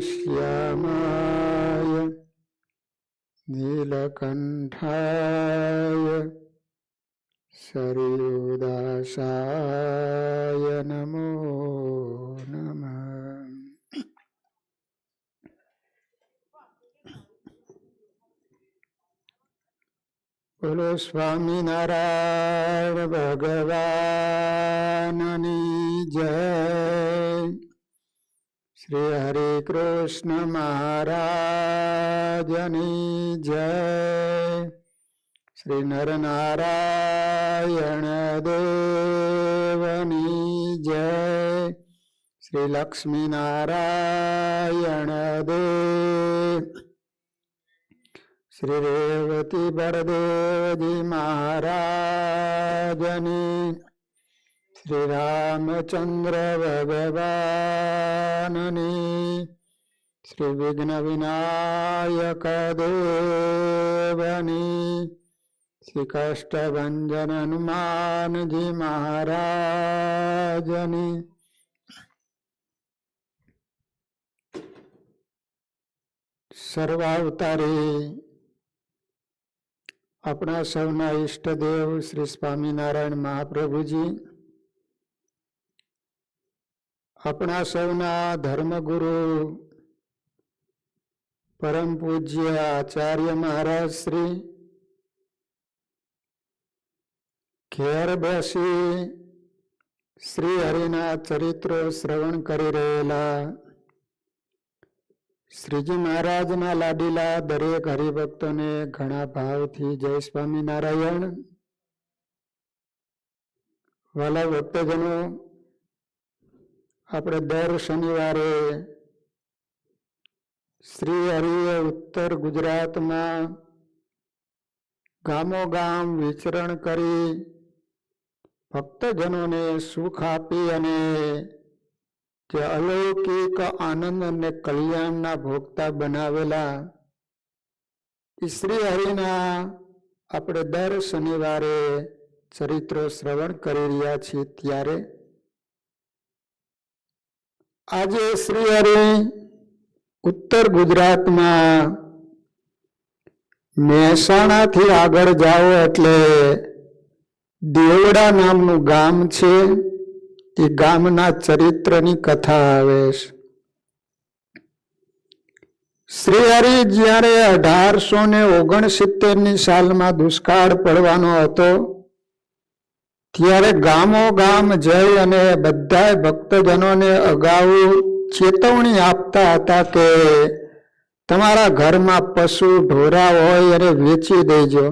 श्यामाय नीलकण्ठाय सरयूदासाय नमो नमः। बोलो स्वामीनारायण भगवाननी जय। श्री हरे कृष्ण महाराजनी जय। श्री नरनारायण देवनी जय। श्री लक्ष्मी नारायण देव। श्री रेवती बड़देव जी महाराजनी। श्री रामचंद्र भगवाननी। श्री विघ्न विनायक देवनी। श्री कष्टभंजन हनुमान जी महाराजनी। सर्वावतारी अपना सौना इष्टदेव श्री स्वामीनारायण महाप्रभुजी, अपना सौना धर्मगुरु परम पूज्य आचार्य महाराज श्री घेर बेसी श्री हरिना चरिત્રો श्रवण કરી રહેલા શ્રીજી મહારાજના લાડીલા દરેક હરિભક્તોને ઘણા ભાવથી જય સ્વામિનારાયણ। વાલા ભક્તજનો, આપણે દર શનિવારે શ્રી હરિએ ઉત્તર ગુજરાતમાં ગામોગામ વિચરણ કરી ભક્તજનોને સુખ આપી અને જે અલૌકિક આનંદ અને કલ્યાણના ભોગતા બનાવેલા શ્રી હરિના આપણે દર શનિવારે ચરિત્રો શ્રવણ કરી રહ્યા છીએ। ત્યારે આજે શ્રી હરિ ઉત્તર ગુજરાતમાં મહેસાણાથી આગળ જાઓ એટલે દેવડા નામનું ગામ છે। એ ગામના ચરિત્રની કથા આવે છે। શ્રી હરિ જ્યારે 1869ની સાલમાં દુષ્કાળ પડવાનો હતો ત્યારે ગામો ગામ જઈ અને બધા ભક્તજનોને અગાઉ ચેતવણી આપતા હતા કે તમારા ઘરમાં પશુ ઢોરા હોય અને વેચી દેજો,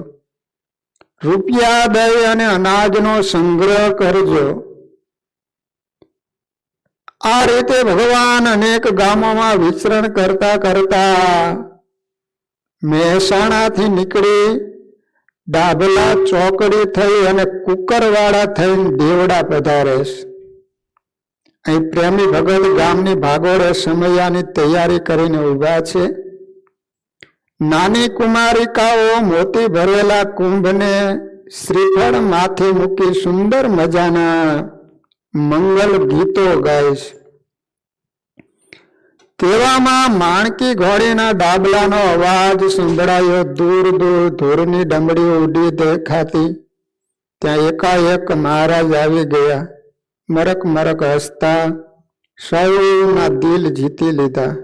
રૂપિયા દઈ અને અનાજનો સંગ્રહ કરજો। આ રીતે ભગવાન અનેક ગામોમાં વિચરણ કરતા કરતા મહેસાણાથી નીકળી ડાભલા ચોકડી થઈ અને કુકરવાડા થઈને દેવડા પધારે છે। અહીં પ્રેમી ભગત ગામની ભાગોળે સમયાની તૈયારી કરીને ઊભા છે। નાની કુમારિકાઓ મોતી ભરેલા કુંભને શ્રીફળ માથે મૂકી સુંદર મજાના મંગલ ગીતો ગાય છે। તેવામાં માણકી ઘોડીના ડાબલાનો અવાજ સંભળાયો। દૂર દૂર ધૂળની ડમડી ઉડી દેખાતી। ત્યાં એકાએક મહારાજ આવી ગયા। મરક મરક હસતા સૌના દિલ જીતી લીધા।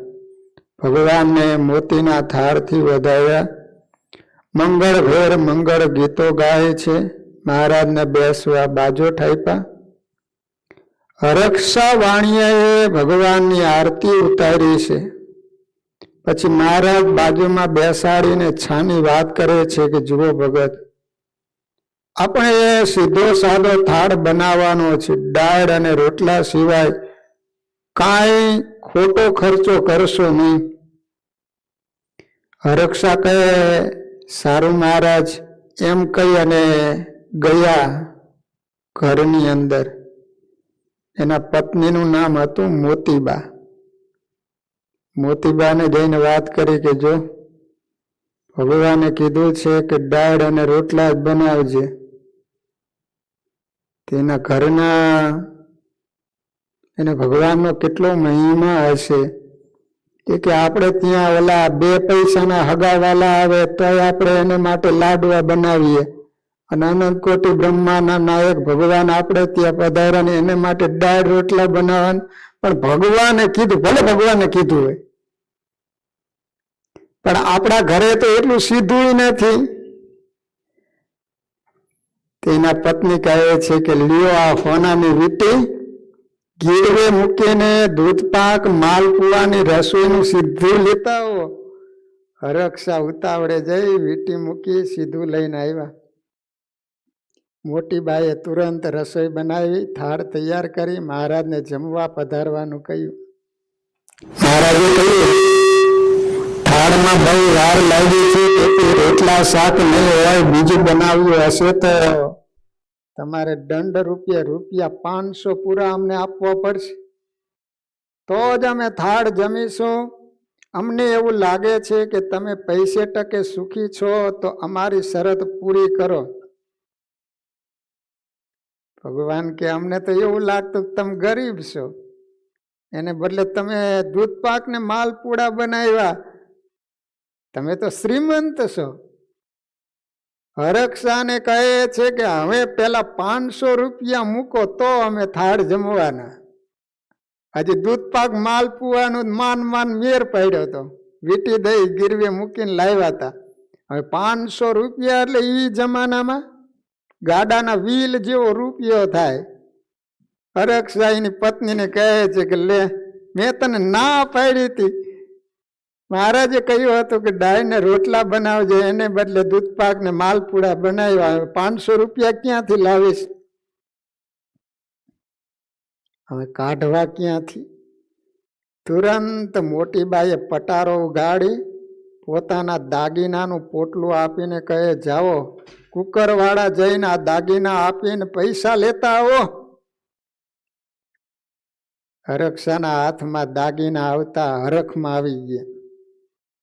ભગવાનને મોતીના થાળથી વધાવ્યા। મંગળભેર મંગળ ગીતો ગાય છે। મહારાજને બેસવા બાજો ઠાપ્યા। હરક્ષા વાણીએ ભગવાનની આરતી ઉતારી છે। પછી મહારાજ બાજુમાં બેસાડીને છાની વાત કરે છે કે જુઓ ભગત, આપણે સીધો સાદો થાળ બનાવવાનો છે। દાળ અને રોટલા સિવાય કાંઈ ખોટો ખર્ચો કરશો નહીં। હરક્ષા કહે સારું મહારાજ, એમ કહી અને ગયા ઘરની અંદર। એના પત્નીનું નામ હતું મોતીબા। મોતીબાને જઈને વાત કરી કે જો ભગવાને કીધું છે કે દાળ અને રોટલા જ બનાવજે। તેના ઘરના એને ભગવાનનો કેટલો મહિમા હશે। કે આપણે ત્યાં ઓલા 2 પૈસાના હગાવાલા આવે તોય આપણે એને માટે લાડવા બનાવીએ, અને અનંત કોટી બ્રહ્માના નાયક ભગવાન આપણે ત્યાં પધાર્યા ને એને માટે દાળ રોટલા બનાવવાનું. પણ ભગવાને કીધું, ભલે ભગવાને કીધું હોય, પણ આપણા ઘરે તો એટલું સીધું નથી. તેના પત્ની કહે છે કે લ્યો આ સોનાની વીંટી, ગીરવે મૂકીને દૂધપાક માલપુઆની રસોઈનું સીધું લેતા આવો. હરક્ષા ઉતાવળે જઈ વીંટી મૂકી સીધું લઈને આવ્યા. મોટી બાઈએ તુરંત રસોઈ બનાવી, થાળ તૈયાર કરી મહારાજને જમવા પધારવાનું કહ્યું. મહારાજે કહ્યું, થાળમાં બહુ વાર લાગી છે, તેથી રોટલા શાક નહીં હોય, બીજું બનાવ્યું હશે તો તમારે દંડ રૂપિયા 500 પૂરા અમને આપવા પડશે, તો જ અમે થાળ જમીશું. અમને એવું લાગે છે કે તમે પૈસે ટકે સુખી છો, તો અમારી શરત પૂરી કરો. ભગવાન કે અમને તો એવું લાગતું કે તમે ગરીબ છો, એને બદલે તમે દૂધપાક ને માલપુડા બનાવ્યા, તમે તો શ્રીમંત છો. હરક્ષાને કહે છે કે હવે પેલા 500 રૂપિયા મૂકો તો અમે થાળ જમવાના. હજી દૂધપાક માલપુવાનું માન મેર પડ્યો હતો, વીંટી દઈ ગીરવે મૂકીને લાવ્યા હતા. હવે 500 રૂપિયા એટલે ઈ જમાનામાં ગાડાના વ્હીલ જેવો રૂપિયો થાય. હરક્ષા એની પત્નીને કહે છે કે લે, મેં તને ના પાડી હતી. મહારાજે કહ્યું હતું કે ડાયને રોટલા બનાવજે, એને બદલે દૂધપાક ને માલપુડા બનાવ્યા. 500 રૂપિયા ક્યાંથી લાવીશ? હવે કાઢવા ક્યાંથી? તુરંત મોટી બાઈએ પટારો ઉગાડી પોતાના દાગીનાનું પોટલું આપીને કહે, જાઓ કુકરવાળા જઈને આ દાગીના આપીને પૈસા લેતા આવો. હરક્ષાના હાથમાં દાગીના આવતા હરખમાં આવી ગયા.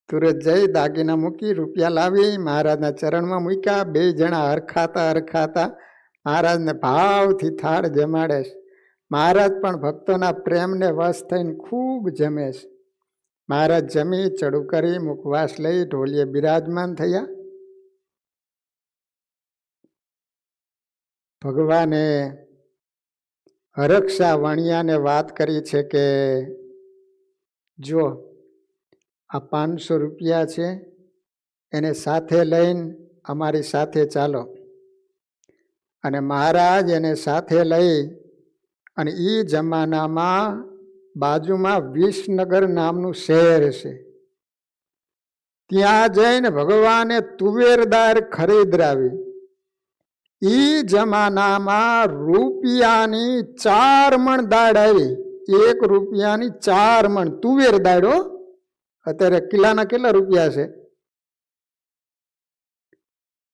તુરત જઈ દાગીના મૂકી રૂપિયા લાવી મહારાજના ચરણમાં મૂક્યા. 2 જણા હરખાતા મહારાજને ભાવથી થાળ જમાડે છે. મહારાજ પણ ભક્તોના પ્રેમને વશ થઈને ખૂબ જમે છે. મહારાજ જમી ચડું કરી મુખવાસ લઈ ઢોલીએ બિરાજમાન થયા. ભગવાને હરક્ષા વાણિયાને વાત કરી છે કે જો આ 500 રૂપિયા છે, એને સાથે લઈને અમારી સાથે ચાલો. અને મહારાજ એને સાથે લઈ અને એ જમાનામાં બાજુમાં વિસનગર નામનું શહેર છે, ત્યાં જઈને ભગવાને તુવેરદાર ખરીદરાવી. ઈ જમાનામાં રૂપિયાની 4 મણ દાળ આવી. 1 રૂપિયાની 4 મણ તુવેર દાળો. અત્યારે કિલ્લાના કેટલા રૂપિયા છે?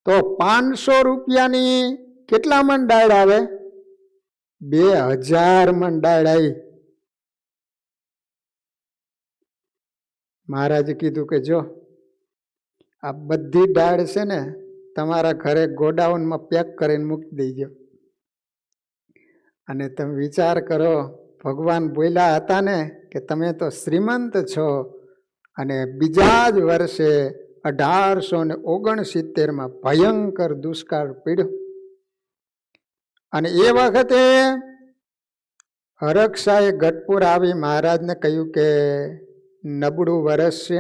તો 500 રૂપિયાની કેટલા મણ દાળ આવે? 2000 મણ દાળ આવી. મહારાજે કીધું કે જો આ બધી દાળ છે ને તમારા ઘરે ગોડાઉનમાં પેક કરીને મૂકી દેજો. અને તમે વિચાર કરો, ભગવાન બોલ્યા હતા ને કે તમે તો શ્રીમંત છો, અને બીજા જ વર્ષે 1869માં ભયંકર દુષ્કાળ પડ્યો. અને એ વખતે હરક્ષાએ ગઢપુર આવી મહારાજને કહ્યું કે નબળું વરસ છે,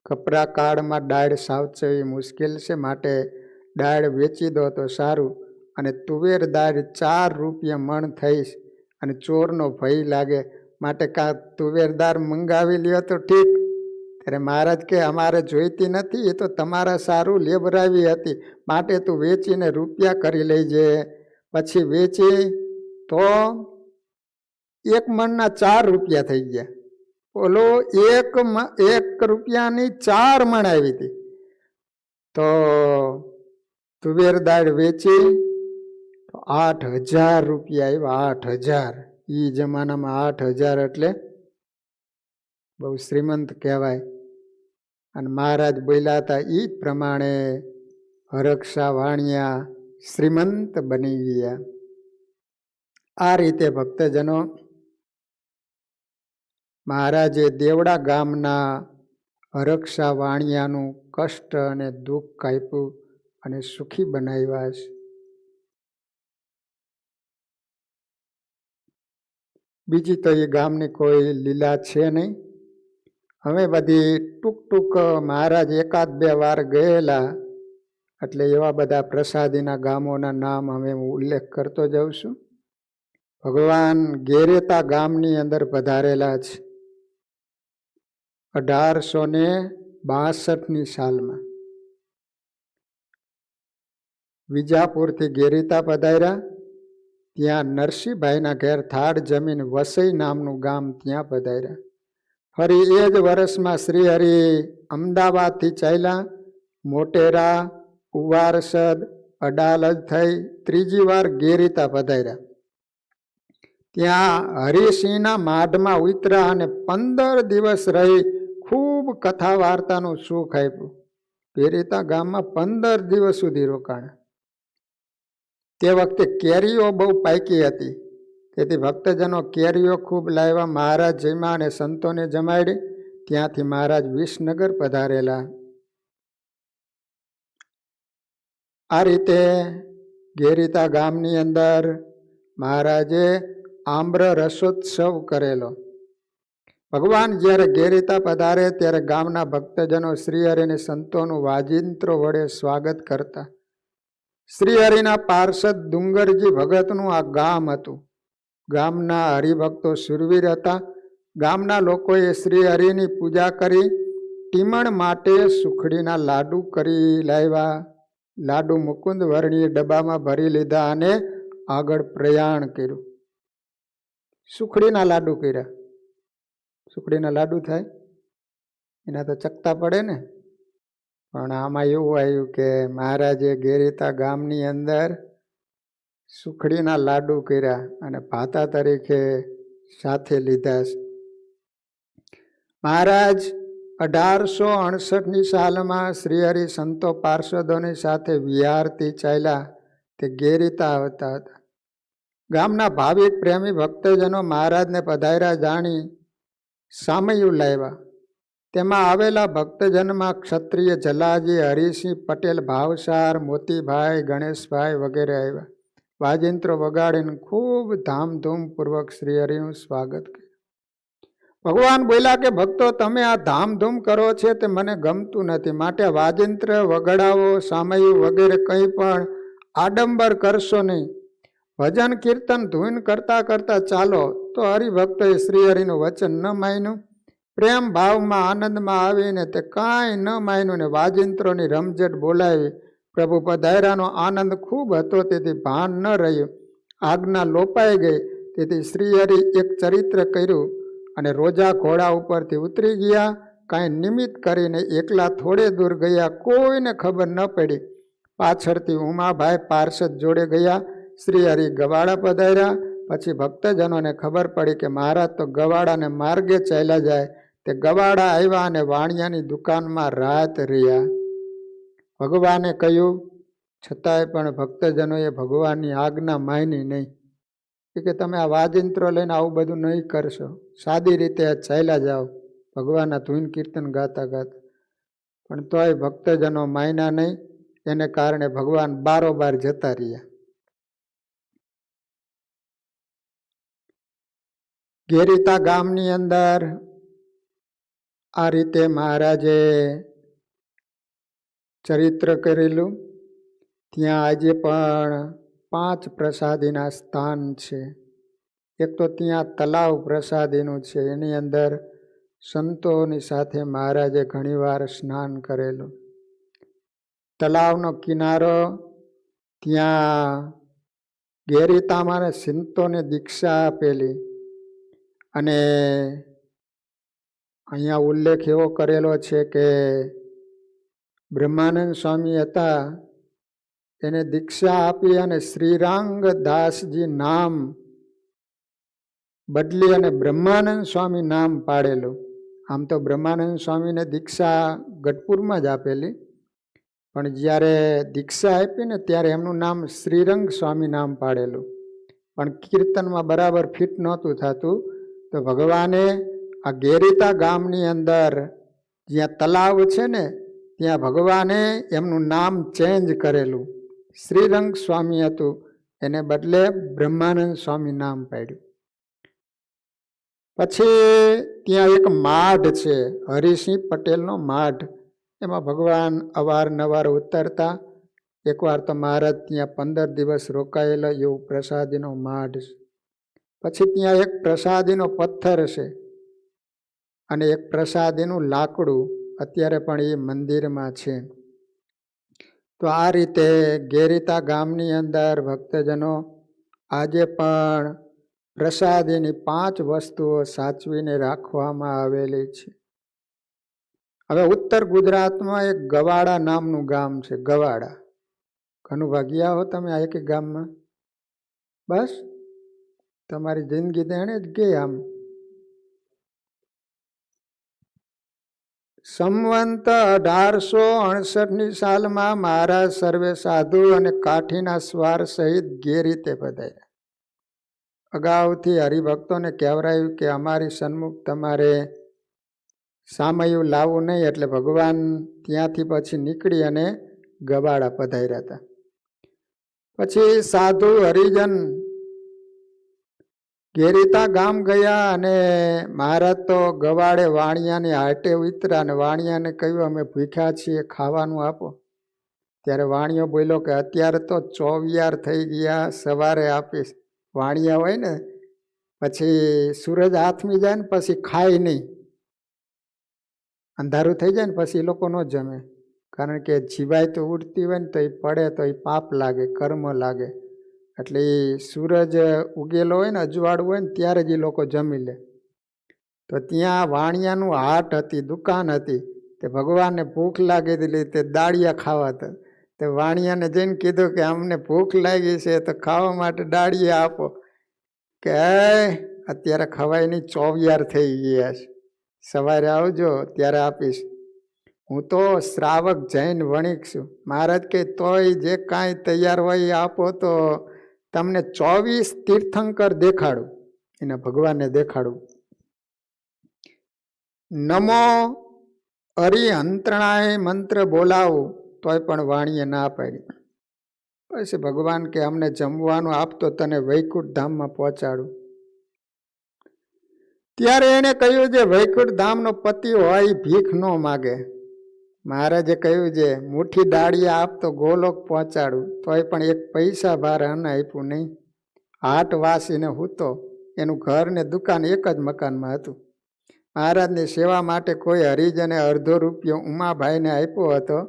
કપરા કાળમાં દાળ સાચવવી મુશ્કેલ છે, માટે દાળ વેચી દો તો સારું. અને તુવેર દાળ 4 રૂપિયા મણ થઈશ, અને ચોરનો ભય લાગે, માટે કાં તુવેર દાળ મંગાવી લ્યો તો ઠીક. ત્યારે મહારાજ કે અમારે જોઈતી નથી, એ તો તમારા સારું લેબરાવી હતી, માટે તું વેચીને રૂપિયા કરી લેજે. પછી વેચી તો 1 મણના 4 રૂપિયા થઈ ગયા. ઓલો 1 રૂપિયાની 4 મણ આવી હતી. તો તુવેર દાળ વેચી તો 8000 રૂપિયા આવ્યા. 8000 ઈ જમાનામાં 8000 એટલે બહુ શ્રીમંત કહેવાય. અને મહારાજ બોલ્યા હતા એ પ્રમાણે હરક્ષા વાણિયા શ્રીમંત બની ગયા. આ રીતે ભક્તજનો મહારાજે દેવડા ગામના હરક્ષા વાણિયાનું કષ્ટ અને દુઃખ કાપ્યું અને સુખી બનાવ્યા છે. બીજી તો એ ગામની કોઈ લીલા છે નહીં. હવે બધી ટૂંક મહારાજ એકાદ બે વાર ગયેલા એટલે એવા બધા પ્રસાદીના ગામોના નામ હવે હું ઉલ્લેખ કરતો જાઉં છું. ભગવાન ગેરેતા ગામની અંદર પધારેલા છે 1862ની સાલમાં. વિજાપુરથી ગેરીતા પધાર્યા. ત્યાં નરસિંહભાઈના ઘેર થાળ જમીન વસઈ નામનું ગામ ત્યાં પધાર્યા. ફરી એ જ વર્ષમાં શ્રી હરિ અમદાવાદથી ચાલ્યા. મોટેરા, ઉવારસદ, અડાલજ થઈ ત્રીજી વાર ગેરીતા પધાર્યા. ત્યાં હરિસિંહના માઢમાં ઉતર્યા અને 15 દિવસ રહી ખૂબ કથા વાર્તાનું સુખ આપ્યું. ગેરીતા ગામમાં 15 દિવસ સુધી રોકાણા. તે વખતે કેરીઓ બહુ પાકી હતી, તેથી ભક્તજનો કેરીઓ ખૂબ લાવ્યા. મહારાજ જમ્યા અને સંતોને જમાડી. ત્યાંથી મહારાજ વિસનગર પધારેલા. આ રીતે ગેરીતા ગામની અંદર મહારાજે આમ્ર રસોત્સવ કરેલો. ભગવાન જ્યારે ગેરીતા પધારે ત્યારે ગામના ભક્તજનો શ્રીહરિને સંતોનું વાજિંત્રો વડે સ્વાગત કરતા. શ્રીહરિના પાર્ષદ ડુંગરજી ભગતનું આ ગામ હતું. ગામના હરિભક્તો સુરવીર હતા. ગામના લોકોએ શ્રીહરિની પૂજા કરી. ટીમણ માટે સુખડીના લાડુ કરી લાવ્યા. લાડુ મુકુંદ વર્ણીય ડબ્બામાં ભરી લીધા અને આગળ પ્રયાણ કર્યું. સુખડીના લાડુ કર્યા. સુખડીના લાડુ થાય એના તો ચકતા પડે ને, પણ આમાં એવું આવ્યું કે મહારાજે ગેરીતા ગામની અંદર સુખડીના લાડુ કર્યા અને ભાતા તરીકે સાથે લીધા છે. મહારાજ 1868ની સાલમાં શ્રીહરિ સંતો પાર્ષદોની સાથે વિહારથી ચાલ્યા. તે ગેરીતા આવતા હતા. ગામના ભાવિક પ્રેમી ભક્તજનો મહારાજને પધાર્યા જાણી સામયું લાવ્યા. તેમાં આવેલા ભક્તજનમાં ક્ષત્રિય જલાજી, હરિસિંહ પટેલ, ભાવસાર, મોતીભાઈ, ગણેશભાઈ વગેરે આવ્યા. વાજિંત્રો વગાડીને ખૂબ ધામધૂમપૂર્વક શ્રીહરિનું સ્વાગત કર્યું. ભગવાન બોલ્યા કે ભક્તો, તમે આ ધામધૂમ કરો છે તે મને ગમતું નથી, માટે વાજિંત્ર વગાડાવો, સામયું વગેરે કંઈ પણ આડંબર કરશો નહીં. ભજન કીર્તન ધૂન કરતા કરતા ચાલો. તો હરિભક્તોએ શ્રીહરિનું વચન ન માન્યું. પ્રેમ ભાવમાં આનંદમાં આવીને તે કાંઈ ન માન્યું ને વાજિંત્રોની રમઝટ બોલાવી. પ્રભુ પધાર્યાનો આનંદ ખૂબ હતો, તેથી ભાન ન રહ્યું. આજ્ઞા લોપાઈ ગઈ. તેથી શ્રીહરિ એક ચરિત્ર કર્યું અને રોજા ઘોડા ઉપરથી ઉતરી ગયા. કાંઈ નિમિત્ત કરીને એકલા થોડે દૂર ગયા. કોઈને ખબર ન પડી. પાછળથી ઉમાભાઈ પાર્ષદ જોડે ગયા. શ્રીહરિ ગવાડા પધાર્યા. પછી ભક્તજનોને ખબર પડી કે મહારાજ તો ગવાડાને માર્ગે ચાલ્યા જાય. તે ગવાડા આવ્યા અને વાણિયાની દુકાનમાં રાત રહ્યા. ભગવાને કહ્યું, છતાંય પણ ભક્તજનોએ ભગવાનની આજ્ઞા માની નહીં. કે તમે આ વાજિંત્રો લઈને આવું બધું નહીં કરશો, સાદી રીતે ચાલ્યા જાઓ ભગવાનના ધૂન કીર્તન ગાતા ગાતા. પણ તોય ભક્તજનો માન્યા નહીં. એને કારણે ભગવાન બારોબાર જતા રહ્યા. ગેરીતા ગામની અંદર આ રીતે મહારાજે ચરિત્ર કરેલું. ત્યાં આજે પણ 5 પ્રસાદીના સ્થાન છે. એક તો ત્યાં તલાવ પ્રસાદીનું છે. એની અંદર સંતોની સાથે મહારાજે ઘણીવાર સ્નાન કરેલું. તલાવનો કિનારો, ત્યાં ગેરીતામાં સંતોને દીક્ષા આપેલી. અને અહીંયા ઉલ્લેખ એવો કરેલો છે કે બ્રહ્માનંદ સ્વામી હતા, એને દીક્ષા આપી અને શ્રીરાંગ દાસજી નામ બદલી અને બ્રહ્માનંદ સ્વામી નામ પાડેલું. આમ તો બ્રહ્માનંદ સ્વામીને દીક્ષા ગઢપુરમાં જ આપેલી, પણ જ્યારે દીક્ષા આપી ને ત્યારે એમનું નામ શ્રીરંગ સ્વામી નામ પાડેલું. પણ કીર્તનમાં બરાબર ફિટ નહોતું થતું, તો ભગવાને આ ગેરીતા ગામની અંદર જ્યાં તલાવ છે ને ત્યાં ભગવાને એમનું નામ ચેન્જ કરેલું. શ્રીરંગ સ્વામી હતું, એને બદલે બ્રહ્માનંદ સ્વામી નામ પાડ્યું. પછી ત્યાં એક માઢ છે, હરિસિંહ પટેલનો માઢ. એમાં ભગવાન અવારનવાર ઉતરતા. એકવાર તો મહારાજ ત્યાં 15 દિવસ રોકાયેલા, એવું પ્રસાદીનો માઢ છે. પછી ત્યાં એક પ્રસાદીનો પથ્થર છે અને એક પ્રસાદીનું લાકડું અત્યારે પણ એ મંદિરમાં છે. તો આ રીતે ગેરીતા ગામની અંદર ભક્તજનો આજે પણ પ્રસાદીની 5 વસ્તુઓ સાચવીને રાખવામાં આવેલી છે. હવે ઉત્તર ગુજરાતમાં એક ગવાડા નામનું ગામ છે. ગવાડા ઘણું ભાગ્યા હો તમે આ એક ગામમાં. બસ તમારી જિંદગી તેણે જ ગઈ. આમ સંવંત 1868ની સાલમાં મહારાજ સર્વે સાધુ અને કાઠીના સ્વાર સહિત ગેરીતે પધાર્યા. અગાઉથી હરિભક્તોને કહેવરાયું કે અમારી સન્મુખ તમારે સામયું લાવવું નહીં, એટલે ભગવાન ત્યાંથી પછી નીકળી અને ગવાડા પધાર્યા હતા. પછી સાધુ હરિજન ગેરીતા ગામ ગયા અને મહારાજ તો ગવાડે વાણિયાની હાટે ઉતર્યા અને વાણિયાને કહ્યું અમે ભૂખ્યા છીએ, ખાવાનું આપો. ત્યારે વાણિયો બોલ્યો કે અત્યારે તો 24 થઈ ગયા, સવારે આપીશ. વાણિયા હોય ને પછી સૂરજ હાથમી જાય ને પછી ખાય નહીં, અંધારું થઈ જાય ને પછી એ લોકો ન જમે. કારણ કે જીવાય તો ઉડતી હોય ને તો એ પડે તો એ પાપ લાગે, કર્મ લાગે. એટલે એ સૂરજ ઉગેલો હોય ને અજવાળું હોય ને ત્યારે જ એ લોકો જમી લે. તો ત્યાં વાણિયાનું હાટ હતી, દુકાન હતી. તે ભગવાનને ભૂખ લાગેલી, તે દાળિયા ખાવા હતા. તે વાણિયાને જઈને કીધું કે અમને ભૂખ લાગી છે તો ખાવા માટે દાળિયા આપો. કે અત્યારે ખવાય નહીં, 24 થઈ ગયા છે, સવારે આવજો ત્યારે આપીશ. હું તો શ્રાવક જૈન વણિક છું. મહારાજ કે તોય જે કાંઈ તૈયાર હોય એ આપો તો તમને 24 તીર્થંકર દેખાડું. એના ભગવાનને દેખાડું. નમો હરિહંત્રણાય મંત્ર બોલાવું તોય પણ વાણીએ ના પાડી. પછી ભગવાન કે અમને જમવાનું આપતો તને વૈકુંઠ ધામમાં પહોંચાડું. ત્યારે એને કહ્યું જે વૈકુંઠ ધામનો પતિ હોય ભીખ ન માગે. મહારાજે કહ્યું છે મુઠ્ઠી દાળિયા આપતો ગોલોક પહોંચાડું, તોય પણ 1 પૈસા ભાર અન્ન આપ્યું નહીં. હાટ વાસીને હૂતો, એનું ઘર ને દુકાન એક જ મકાનમાં હતું. મહારાજની સેવા માટે કોઈ હરિજને અડધો રૂપિયો ઉમાભાઈને આપ્યો હતો.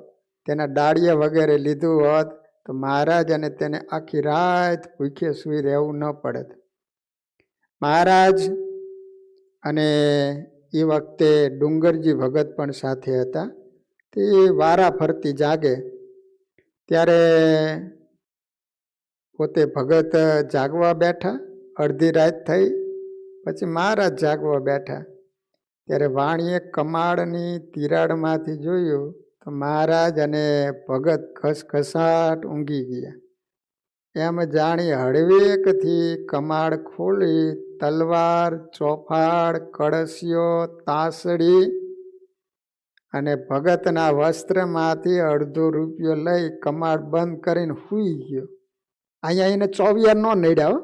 તેના દાળિયા વગેરે લીધું હોત તો મહારાજ અને તેને આખી રાત ભૂખે સૂઈ રહેવું ન પડત. મહારાજ અને એ વખતે ડુંગરજી ભગત પણ સાથે હતા. તે વારા ફરતી જાગે ત્યારે પોતે ભગત જાગવા બેઠા. અડધી રાત થઈ પછી મહારાજ જાગવા બેઠા. ત્યારે વાણીએ કમાડની તિરાડમાંથી જોયું તો મહારાજ અને ભગત ખસખસાટ ઊંઘી ગયા. એમ જાણી હળવેકથી કમાડ ખોલી તલવાર, ચોફાડ, કળશીઓ, તાસડી અને ભગતના વસ્ત્રમાંથી અડધો રૂપિયો લઈ કમાડ બંધ કરીને સૂઈ ગયો. અહીંયા એને 24 ન નડ્યા.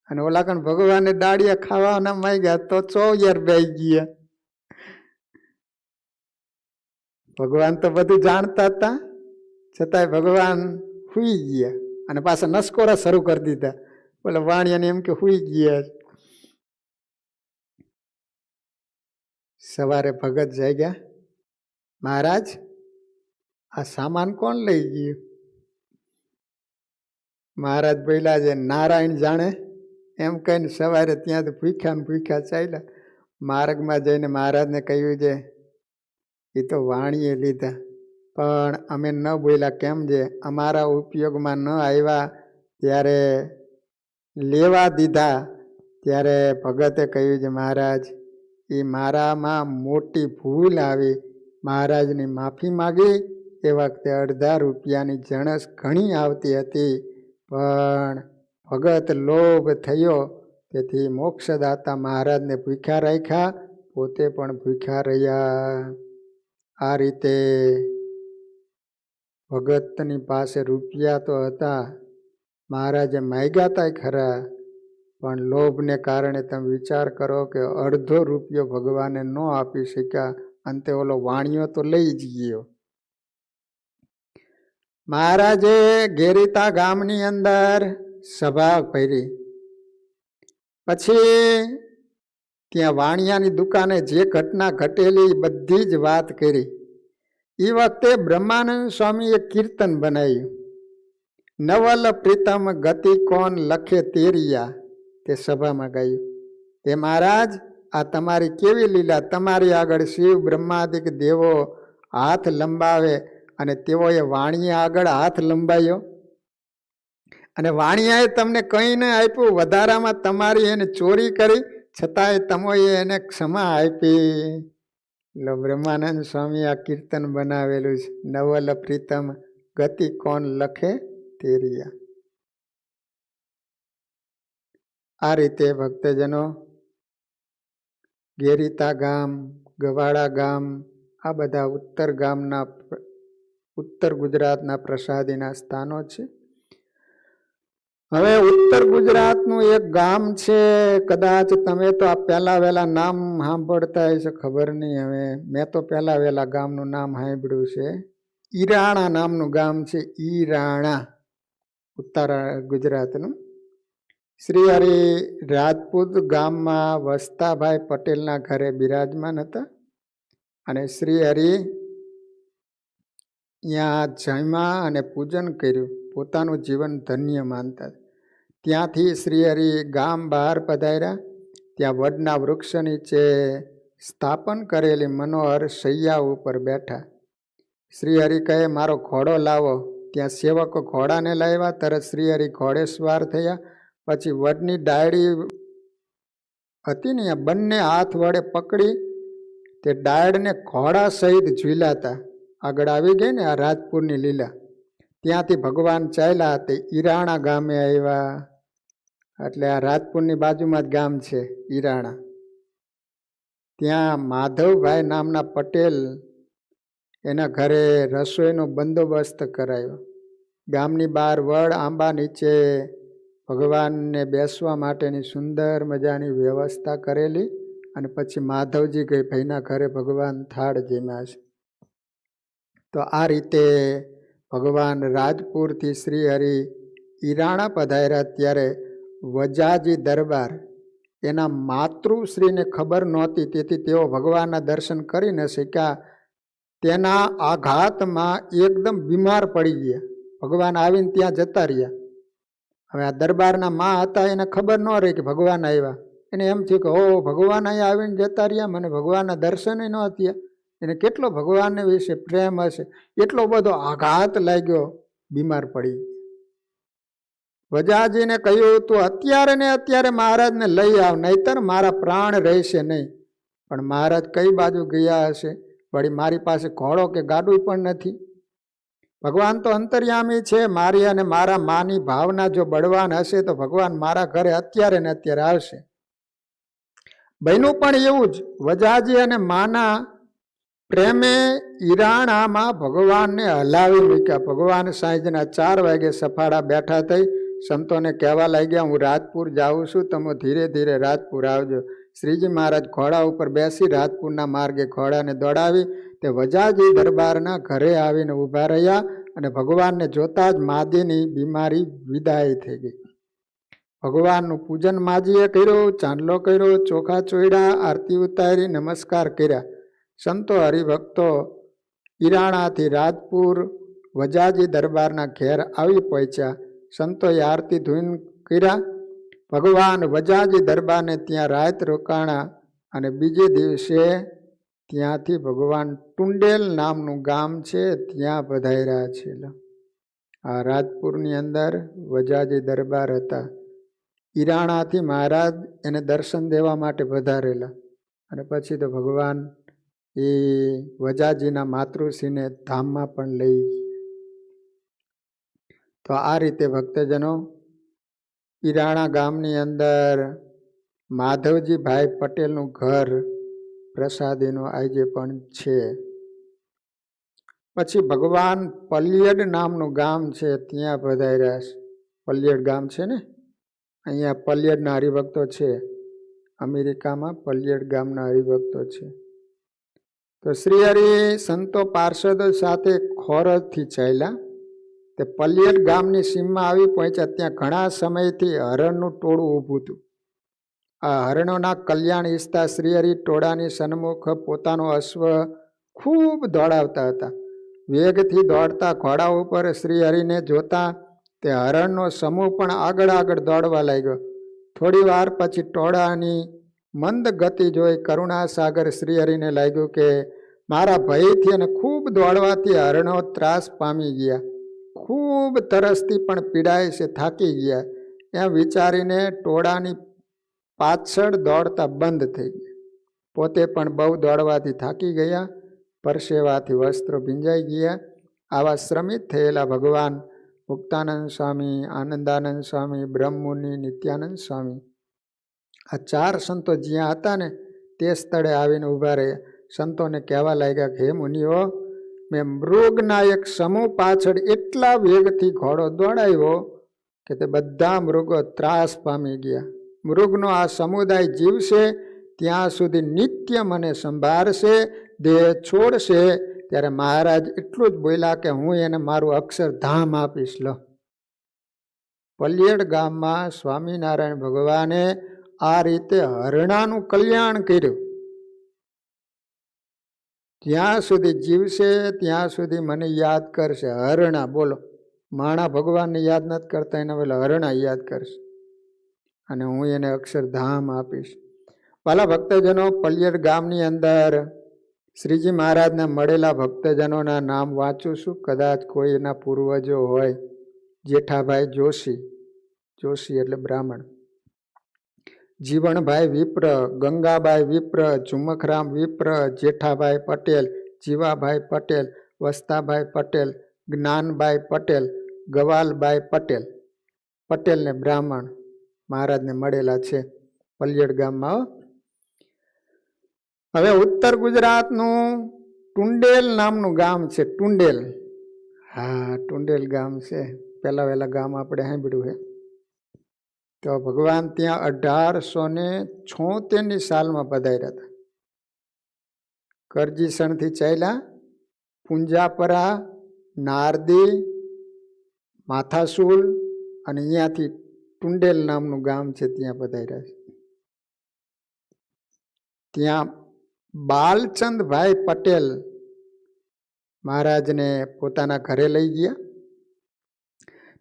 અને ઓલા કણ ભગવાને દાળિયા ખાવાના માંગ્યા તો 24 બેસી ગયા. ભગવાન તો બધું જાણતા હતા, છતાંય ભગવાન સૂઈ ગયા અને પાછા નસકોરા શરૂ કરી દીધા. બોલે વાણિયાને એમ કે સૂઈ ગયા. સવારે ભગત જાગ્યા, મહારાજ આ સામાન કોણ લઈ ગયું? મહારાજ બોલ્યા છે નારાયણ જાણે. એમ કહીને સવારે ત્યાંથી ભૂખ્યા ને ભૂખ્યા ચાલ્યા. માર્ગમાં જઈને મહારાજને કહ્યું છે એ તો વાણીએ લીધા, પણ અમે ન બોલ્યા. કેમ છે અમારા ઉપયોગમાં ન આવ્યા, ત્યારે લેવા દીધા. ત્યારે ભગતે કહ્યું છે મહારાજ એ મારામાં મોટી ભૂલ આવી, મહારાજની માફી માગી. એ વખતે અડધા રૂપિયાની જણસ ઘણી આવતી હતી, પણ ભગત લોભ થયો તેથી મોક્ષદાતા મહારાજને ભૂખ્યા રાખ્યા, પોતે પણ ભૂખ્યા રહ્યા. આ રીતે ભગતની પાસે રૂપિયા તો હતા, મહારાજે માગ્યા તા ખરા, પણ લોભને કારણે તમે વિચાર કરો કે અડધો રૂપિયો ભગવાને ન આપી શક્યા. અંતે ઓલો વાણિયો તો લઈ જ ગયો. મહારાજે ગેરીતા ગામની અંદર સભા ભરી. પછી ત્યાં વાણિયાની દુકાને જે ઘટના ઘટેલી બધી જ વાત કરી. એ વખતે બ્રહ્માનંદ સ્વામીએ કીર્તન બનાવ્યું, નવલ પ્રીતમ ગતિ કોણ લખે તેરિયા, તે સભામાં ગાયું. તે મહારાજ, આ તમારી કેવી લીલા, તમારી આગળ શિવ બ્રહ્માદિક દેવો હાથ લંબાવે અને તેઓએ વાણિયા આગળ હાથ લંબાયો, અને વાણિયાએ તમને કંઈ ન આપ્યું, વધારામાં તમારી એને ચોરી કરી, છતાંય તમોએ એને ક્ષમા આપી. લો બ્રહ્માનંદ સ્વામી આ કીર્તન બનાવેલું છે, નવલ પ્રીતમ ગતિ કોણ લખે તેરિયા. આ રીતે ભક્તજનો ગેરીતા ગામ, ગવાડા ગામ, આ બધા ઉત્તર ગુજરાતના પ્રસાદીના સ્થાનો છે. હવે ઉત્તર ગુજરાતનું એક ગામ છે, કદાચ તમે તો આ પહેલા વહેલા નામ સાંભળતા હશે, ખબર નહીં. હવે મેં તો પહેલા વહેલા ગામનું નામ સાંભળ્યું છે. ઈરાણા નામનું ગામ છે, ઈરાણા, ઉત્તર ગુજરાતનું. શ્રી હરિ રાજપૂત ગામમાં વસ્તાભાઈ પટેલના ઘરે બિરાજમાન હતા, અને શ્રી હરિ ત્યાં જમ્યા અને પૂજન કર્યું, પોતાનું જીવન ધન્ય માનતા. ત્યાંથી શ્રી હરિ ગામ બહાર પધાર્યા. ત્યાં વડના વૃક્ષ નીચે સ્થાપન કરેલી મનોહર શૈયા ઉપર બેઠા. શ્રી હરિ કહે, મારો ઘોડો લાવો. ત્યાં સેવકો ઘોડાને લાવ્યા. તરત શ્રી હરિ ઘોડે સવાર થયા. પછી વડની ડાળી હતી ને, બંને હાથ વડે પકડી તે ડાળને ઘોડા સહિત ઝૂલાતા આગળ આવી ગઈ ને આ રાજપુરની લીલા. ત્યાંથી ભગવાન ચાલ્યા તે ઈરાણા ગામે આવ્યા. એટલે આ રાજપુરની બાજુમાં જ ગામ છે ઈરાણા. ત્યાં માધવભાઈ નામના પટેલ, એના ઘરે રસોઈનો બંદોબસ્ત કરાયો. ગામની બહાર વડ આંબા નીચે ભગવાનને બેસવા માટેની સુંદર મજાની વ્યવસ્થા કરેલી. અને પછી માધવજી ગઈ ભાઈના ઘરે ભગવાન થાળ જમ્યા છે. તો આ રીતે ભગવાન રાજપુરથી શ્રી હરિ ઈરાણા પધાર્યા. ત્યારે વજાજી દરબાર, એના માતૃશ્રીને ખબર નહોતી, તેથી તેઓ ભગવાનના દર્શન કરી ન શક્યા. તેના આઘાતમાં એકદમ બીમાર પડી ગયા. ભગવાન આવીને ત્યાં જતા રહ્યા. હવે આ દરબારના માં હતા, એને ખબર ન રહી કે ભગવાન આવ્યા. એને એમ થયું કે ઓ ભગવાન અહીંયા આવીને જતા રહ્યા, મને ભગવાનના દર્શન ન થયા. એને કેટલો ભગવાનને વિશે પ્રેમ હશે, એટલો બધો આઘાત લાગ્યો, બીમાર પડી. વજાજીને કહ્યું, તું અત્યારે ને અત્યારે મહારાજને લઈ આવ, નહીતર મારા પ્રાણ રહેશે નહીં. પણ મહારાજ કઈ બાજુ ગયા હશે, વળી મારી પાસે ઘોડો કે ગાડું પણ નથી. ભગવાન તો અંતર્યામી છે. મારી અને મારા માની ભાવના જો બળવાન હશે તો ભગવાન મારા ઘરે અત્યારે ને અત્યારે આવશે. બહેનું પણ એવું જ, વજાજી અને માના પ્રેમે ઈરાણામાં ભગવાનને હલાવી મૂક્યા. ભગવાન સાંજના 4 વાગે સફાળા બેઠા થઈ સંતોને કહેવા લાગ્યા, હું રાજપુર જાઉં છું, તમે ધીરે ધીરે રાજપુર આવજો. શ્રીજી મહારાજ ઘોડા ઉપર બેસી રાજપુરના માર્ગે ઘોડાને દોડાવી તે વજાજી દરબારના ઘરે આવીને ઊભા રહ્યા. અને ભગવાનને જોતા જ માદીની બીમારી વિદાય થઈ ગઈ. ભગવાનનું પૂજન માજીએ કર્યું, ચાંદલો કર્યો, ચોખા ચોયડા, આરતી ઉતારી, નમસ્કાર કર્યા. સંતો હરિભક્તો ઈરાણાથી રાજપુર વજાજી દરબારના ઘેર આવી પહોંચ્યા. સંતોએ આરતી ધૂન કર્યા. ભગવાન વજાજી દરબારને ત્યાં રાત રોકાણા. અને બીજે દિવસે ત્યાંથી ભગવાન ટુંડેલ નામનું ગામ છે, ત્યાં પધાર્યા છે. આ રાજપુરની અંદર વજાજી દરબાર હતા. ઈરાણાથી મહારાજ એને દર્શન દેવા માટે પધારેલા. અને પછી તો ભગવાન એ વજાજીના માતૃશ્રીને ધામમાં પણ લઈ. તો આ રીતે ભક્તજનો ઈરાણા ગામની અંદર માધવજીભાઈ પટેલનું ઘર પ્રસાદીનું આજે પણ છે. પછી ભગવાન પલ્યડ નામનું ગામ છે, ત્યાં પધાર્યા છે. પલ્યડ ગામ છે ને, અહીંયા પલ્યડના હરિભક્તો છે. અમેરિકામાં પલ્યડ ગામના હરિભક્તો છે. તો શ્રી હરિ સંતો પાર્ષદો સાથે ખોરજથી ચાલ્યા. તે પલ્યડ ગામની સીમમાં આવી પહોંચ્યા. ત્યાં ઘણા સમયથી હરણનું ટોળું ઊભું હતું. આ હરણોના કલ્યાણ ઈચ્છતા શ્રી હરિ ટોળાની સન્મુખ પોતાનો અશ્વ ખૂબ દોડાવતા હતા. વેગથી દોડતા ઘોડા ઉપર શ્રી હરિને જોતા તે હરણનો સમૂહ પણ આગળ આગળ દોડવા લાગ્યો. થોડી વાર પછી ટોળાની મંદ ગતિ જોઈ કરુણાસાગર શ્રી હરિને લાગ્યું કે મારા ભયથી અને ખૂબ દોડવાથી હરણો ત્રાસ પામી ગયા, ખૂબ તરસથી પણ પીડાય છે, થાકી ગયા. એમ વિચારીને ટોળાની પાછળ દોડતા બંધ થઈ ગયા. પોતે પણ બહુ દોડવાથી થાકી ગયા, પરસેવાથી વસ્ત્રો ભીંજાઈ ગયા. આવા શ્રમિત થયેલા ભગવાન મુક્તાનંદ સ્વામી, આનંદાનંદ સ્વામી, બ્રહ્મમુનિ, નિત્યાનંદ સ્વામી, આ 4 સંતો જ્યાં હતા ને તે સ્થળે આવીને ઊભા રહ્યા. સંતોને કહેવા લાગ્યા કે હે મુનિઓ, મેં મૃગના એક સમૂહ પાછળ એટલા વેગથી ઘોડો દોડાવ્યો કે તે બધા મૃગો ત્રાસ પામી ગયા. મૃગનો આ સમુદાય જીવશે ત્યાં સુધી નિત્ય મને સંભાળશે, દેહ છોડશે ત્યારે મહારાજ એટલું જ બોલ્યા કે હું એને મારું અક્ષરધામ આપીશ. લો, પલ્યડ ગામમાં સ્વામિનારાયણ ભગવાને આ રીતે હરણાનું કલ્યાણ કર્યું. જ્યાં સુધી જીવશે ત્યાં સુધી મને યાદ કરશે. હરણા, બોલો, માણા ભગવાનને યાદ નથી કરતા, એના પેલા હરણા યાદ કરશે અને હું એને અક્ષરધામ આપીશ. વાલા ભક્તજનો, પલ્યડ ગામની અંદર શ્રીજી મહારાજના મળેલા ભક્તજનોના નામ વાંચું છું. કદાચ કોઈના પૂર્વજો હોય. જેઠાભાઈ જોશી, જોશી એટલે બ્રાહ્મણ, જીવણભાઈ વિપ્ર, ગંગાબાઈ વિપ્ર, ઝુમખરામ વિપ્ર, જેઠાભાઈ પટેલ, જીવાભાઈ પટેલ, વસ્તાભાઈ પટેલ, જ્ઞાનબાઈ પટેલ, ગવાલબાઈ પટેલ. પટેલને બ્રાહ્મણ મહારાજને મળેલા છે પલ્યડ ગામમાં. હવે ઉત્તર ગુજરાતનું ટુંડેલ નામનું ગામ છે. ટુંડેલ, હા, ટુંડેલ ગામ છે. પહેલા વહેલા ગામ આપણે સાંભળ્યું છે. તો ભગવાન ત્યાં 1876ની સાલમાં પધાર્યા હતા. કરજીસણથી ચાલ્યા, પુંજાપરા, નારદી, માથાસુલ અને અહીંયાથી ટુંડેલ નામનું ગામ છે, ત્યાં પધાર્યા છે. ત્યાં બાલચંદભાઈ પટેલ મહારાજને પોતાના ઘરે લઈ ગયા.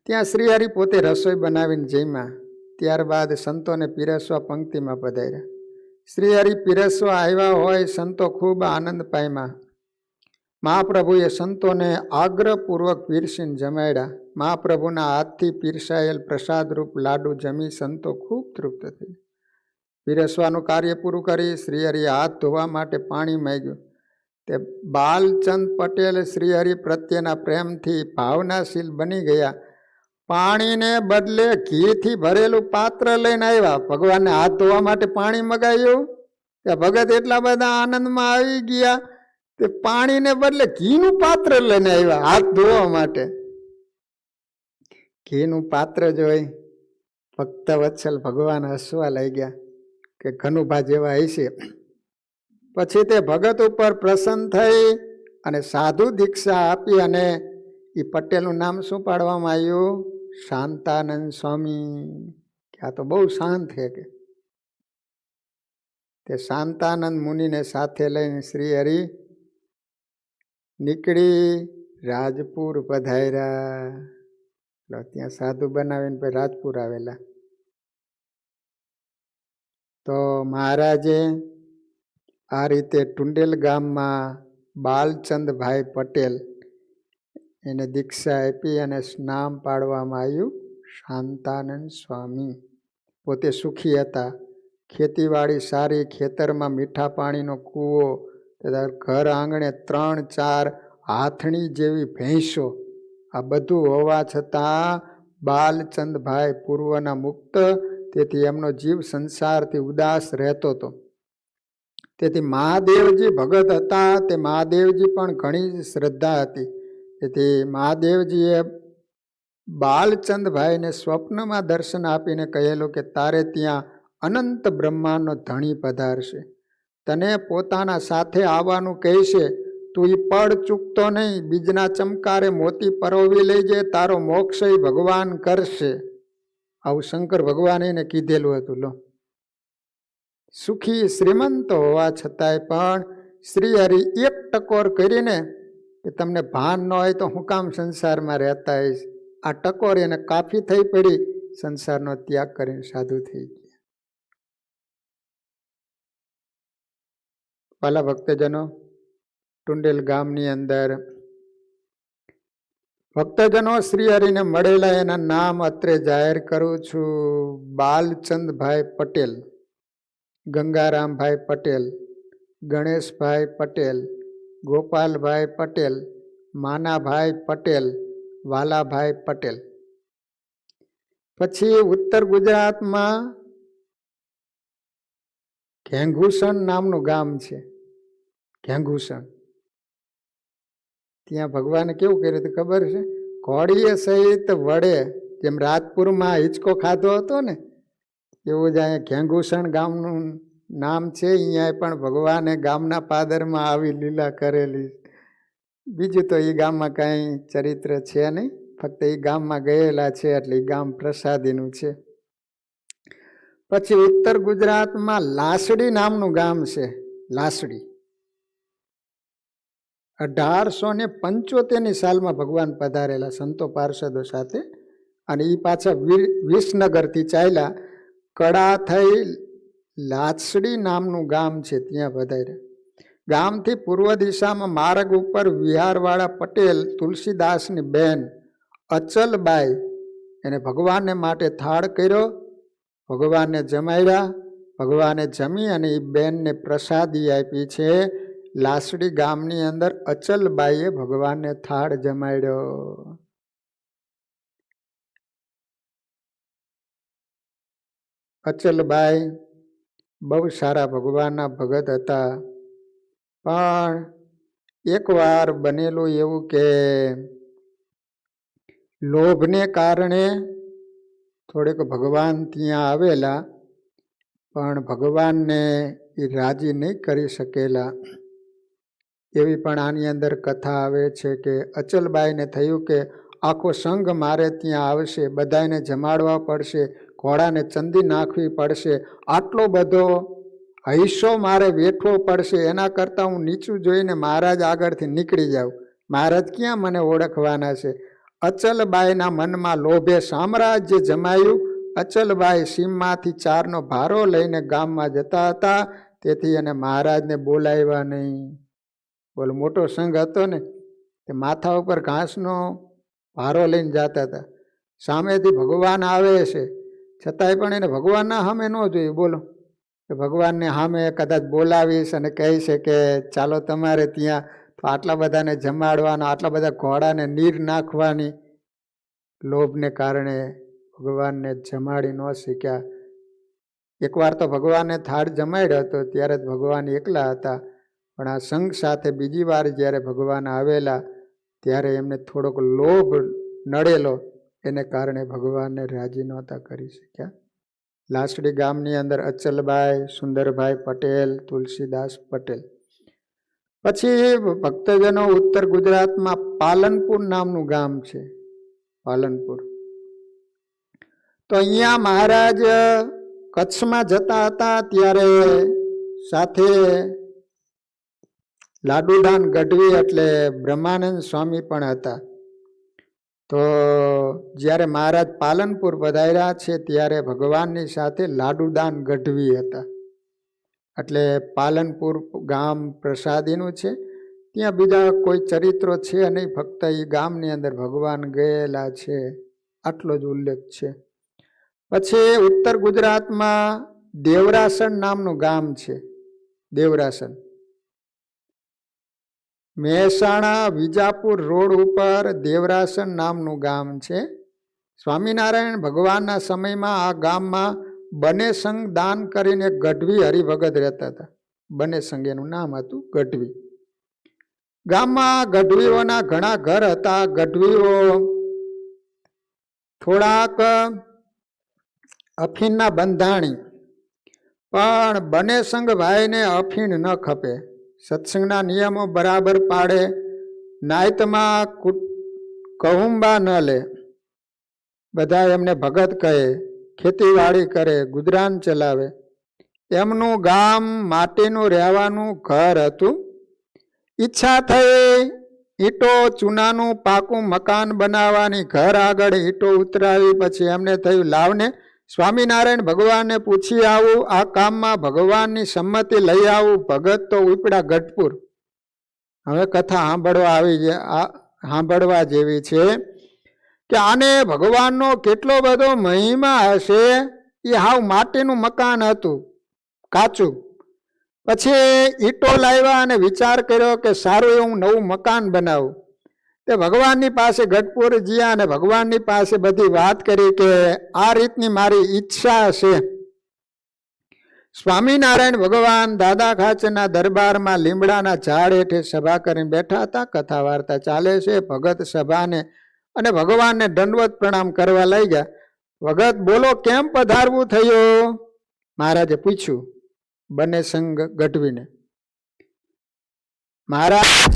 ત્યાં શ્રી હરિ પોતે રસોઈ બનાવીને જમ્યા. ત્યારબાદ સંતોને પીરસવા પંક્તિમાં પધાર્યા. શ્રી હરિ પીરસવા આવ્યા હોય, સંતો ખૂબ આનંદ પામ્યા. મહાપ્રભુએ સંતોને આગ્રહપૂર્વક પીરસીને જમાડ્યા. મહાપ્રભુના હાથથી પીરસાયેલ પ્રસાદરૂપ લાડુ જમી સંતો ખૂબ તૃપ્ત થઈ. પીરસવાનું કાર્ય પૂરું કરી શ્રી હરિએ હાથ ધોવા માટે પાણી માંગ્યું. તે બાલચંદ પટેલ શ્રી હરિ પ્રત્યેના પ્રેમથી ભાવનાશીલ બની ગયા. પાણીને બદલે ઘીથી ભરેલું પાત્ર લઈને આવ્યા. ભગવાનને હાથ ધોવા માટે પાણી મગાવ્યું. ત્યાં ભગત એટલા બધા આનંદમાં આવી ગયા, તે પાણીને બદલે ઘીનું પાત્ર લઈને આવ્યા હાથ ધોવા માટે. ઘીનું પાત્ર જોઈ ભક્ત વત્સલ ભગવાન હસવા લાગ્યા કે ઘનુભા જેવા હશે. પછી તે ભગત ઉપર પ્રસન્ન થઈ અને સાધુ દીક્ષા આપી અને એ પટેલનું નામ શું પાડવામાં આવ્યું? શાંતાનંદ સ્વામી. કે આ તો બહુ શાંત છે. કે તે શાંતાનંદ મુનિને સાથે લઈને શ્રી હરિ નીકળી રાજપુર પધાર્યા. ત્યાં સાધુ બનાવીને પછી રાજપુર આવેલા. તો મહારાજે આ રીતે ટુંડેલ ગામમાં બાલચંદભાઈ પટેલ એને દીક્ષા આપી અને નામ પાડવામાં આવ્યું શાંતાનંદ સ્વામી. પોતે સુખી હતા. ખેતીવાડી સારી, ખેતરમાં મીઠા પાણીનો કૂવો, તથા ઘર આંગણે 3-4 હાથણી જેવી ભેંસો, આ બધું હોવા છતાં બાલચંદભાઈ પૂર્વના મુક્ત તેથી એમનો જીવ સંસારથી ઉદાસ રહેતો હતો. તેથી મહાદેવજી ભગત હતા. તે મહાદેવજી પણ ઘણી શ્રદ્ધા હતી. તેથી મહાદેવજીએ બાલચંદભાઈને સ્વપ્નમાં દર્શન આપીને કહેલું કે તારે ત્યાં અનંત બ્રહ્માંડનો ધણી પધારશે, તને પોતાના સાથે આવવાનું કહેશે, તું એ પડ ચૂકતો નહીં, બીજના ચમકારે મોતી પરોવી લઈ જાય, તારો મોક્ષ ભગવાન કરશે. આવું શંકર ભગવાન એને કીધેલું હતું. લો, સુખી શ્રીમંત હોવા છતાંય પણ શ્રી હરિ એક ટકોર કરીને કે તમને ભાન ન હોય તો હું કામ સંસારમાં રહેતા હઈશ, આ ટકોર એને કાફી થઈ પડી, સંસારનો ત્યાગ કરીને સાધુ થઈ ગયા. પાલા ભક્તજનો, ટુંડેલ ગામની અંદર ભક્તજનો શ્રી હરિને મળેલા એના નામ અત્રે જાહેર કરું છું. બાલચંદભાઈ પટેલ, ગંગારામભાઈ પટેલ, ગણેશભાઈ પટેલ, ગોપાલભાઈ પટેલ, માનાભાઈ પટેલ, વાલાભાઈ પટેલ. પછી ઉત્તર ગુજરાતમાં ઘેંઘુસણ નામનું ગામ છે. ઘેંઘુસણ, ત્યાં ભગવાને કેવું કર્યું હતું ખબર છે? ઘોડીએ સહિત વડે, જેમ રાજપુરમાં હિંચકો ખાધો હતો ને, એવું જ અહીંયા ઘેંઘુસણ ગામનું નામ છે. અહીંયા પણ ભગવાને ગામના પાદરમાં આવી લીલા કરેલી. બીજું તો એ ગામમાં કાંઈ ચરિત્ર છે નહીં, ફક્ત એ ગામમાં ગયેલા છે એટલે એ ગામ પ્રસાદીનું છે. પછી ઉત્તર ગુજરાતમાં લાસડી નામનું ગામ છે. લાસડી 1875ની સાલમાં ભગવાન પધારેલા સંતો પાર્ષદો સાથે, અને એ પાછા વિસનગરથી ચાલ્યા, કડા થઈ લાસડી નામનું ગામ છે, ત્યાં પધાર્યા. ગામથી પૂર્વ દિશામાં માર્ગ ઉપર વિહારવાળા પટેલ તુલસીદાસની બેન અચલબાઈ એને ભગવાનને માટે થાળ કર્યો, ભગવાનને જમાડ્યા. ભગવાને જમી અને એ બેનને પ્રસાદી આપી છે. લાસડી ગામની અંદર અચલબાઈએ ભગવાનને થાળ જમાડ્યો. અચલબાઈ બહુ સારા ભગવાનના ભગત હતા. પણ એકવાર બનેલું એવું કે લોભને કારણે થોડેક ભગવાન ત્યાં આવેલા, પણ ભગવાનને એ રાજી નહીં કરી શકેલા. એવી પણ આની અંદર કથા આવે છે કે અચલબાઈને થયું કે આખો સંઘ મારે ત્યાં આવશે, બધાને જમાડવા પડશે, ઘોડાને ચંદી નાખવી પડશે, આટલો બધો હૈસો મારે વેઠવો પડશે, એના કરતાં હું નીચું જોઈને મહારાજ આગળથી નીકળી જાઉં, મહારાજ ક્યાં મને ઓળખવાના છે. અચલબાઈના મનમાં લોભે સામ્રાજ્ય જમાયું. અચલબાઈ સીમમાંથી 4નો ભારો લઈને ગામમાં જતા હતા, તેથી એને મહારાજને બોલાવ્યા નહીં. બોલો, મોટો સંઘ હતો ને, તે માથા ઉપર ઘાસનો ભારો લઈને જતા હતા. સામેથી ભગવાન આવે છે, છતાંય પણ એને ભગવાનના સામે ન જોયું. બોલો, કે ભગવાનને સામે કદાચ બોલાવીશ અને કહીશ કે ચાલો તમારે ત્યાં તો આટલા બધાને જમાડવાના, આટલા બધા ઘોડાને નીર નાખવાની. લોભને કારણે ભગવાનને જમાડી ન શીખ્યા. એકવાર તો ભગવાનને થાળ જમાડ્યો હતો, ત્યારે જ ભગવાન એકલા હતા. પણ આ સંઘ સાથે બીજી વાર જ્યારે ભગવાન આવેલા, ત્યારે એમને થોડોક લોભ નડેલો, એને કારણે ભગવાનને રાજી નહોતા કરી શક્યા. લાસડી ગામની અંદર અચલબાઈ, સુંદરભાઈ પટેલ, તુલસીદાસ પટેલ. પછી ભક્તજનો ઉત્તર ગુજરાતમાં પાલનપુર નામનું ગામ છે. પાલનપુર, તો અહીંયા મહારાજ કચ્છમાં જતા હતા, ત્યારે સાથે લાડુદાન ગઢવી એટલે બ્રહ્માનંદ સ્વામી પણ હતા. તો જ્યારે મહારાજ પાલનપુર પધાર્યા છે, ત્યારે ભગવાનની સાથે લાડુદાન ગઢવી હતા. એટલે પાલનપુર ગામ પ્રસાદીનું છે. ત્યાં બીજા કોઈ ચરિત્રો છે નહીં, ફક્ત એ ગામની અંદર ભગવાન ગયેલા છે, આટલો જ ઉલ્લેખ છે. પછી ઉત્તર ગુજરાતમાં દેવરાસણ નામનું ગામ છે. દેવરાસણ મહેસાણા વિજાપુર રોડ ઉપર દેવરાસણ નામનું ગામ છે. સ્વામિનારાયણ ભગવાનના સમયમાં આ ગામમાં બને સંગ દાન કરીને ગઢવી હરિભગત રહેતા હતા. બને સંગ એનું નામ હતું, ગઢવી. ગામમાં ગઢવીઓના ઘણા ઘર હતા. ગઢવીઓ થોડાક અફીણના બંધાણી, પણ બને સંગ ભાઈને અફીણ ન ખપે. સત્સંગના નિયમો બરાબર પાડે. નાયતમાં કહુંબા ન લે. બધા એમને ભગત કહે. ખેતીવાડી કરે, ગુજરાન ચલાવે. એમનું ગામ માટીનું રહેવાનું ઘર હતું. ઈચ્છા થઈ ઈંટો ચૂનાનું પાકું મકાન બનાવવાની. ઘર આગળ ઈંટો ઉતરાવી. પછી એમને થયું લાવને સ્વામિનારાયણ ભગવાનને પૂછી આવું, આ કામમાં ભગવાનની સંમતિ લઈ આવું. ભગત તો ઉપડા ગઢપુર. હવે કથા સાંભળવા જેવી છે કે આને ભગવાનનો કેટલો બધો મહિમા હશે. એ હાવ માટીનું મકાન હતું, કાચું. પછી ઈંટો લાવ્યા અને વિચાર કર્યો કે સારું એવું નવું મકાન બનાવું. તે ભગવાનની પાસે ગઢપુર ગયા અને ભગવાનની પાસે બધી વાત કરી કે આ રીતની મારી ઈચ્છા છે. સ્વામિનારાયણ ભગવાન દાદા ખાચરના દરબારમાં લીમડાના ઝાડ હેઠે સભા કરીને બેઠા હતા. કથા વાર્તા ચાલે છે. ભગત સભાને અને ભગવાનને દંડવત પ્રણામ કરવા લઈ ગયા. ભગત બોલો, કેમ પધારવું થયું? મહારાજે પૂછ્યું બને સંગ ગઢવીને. મહારાજ,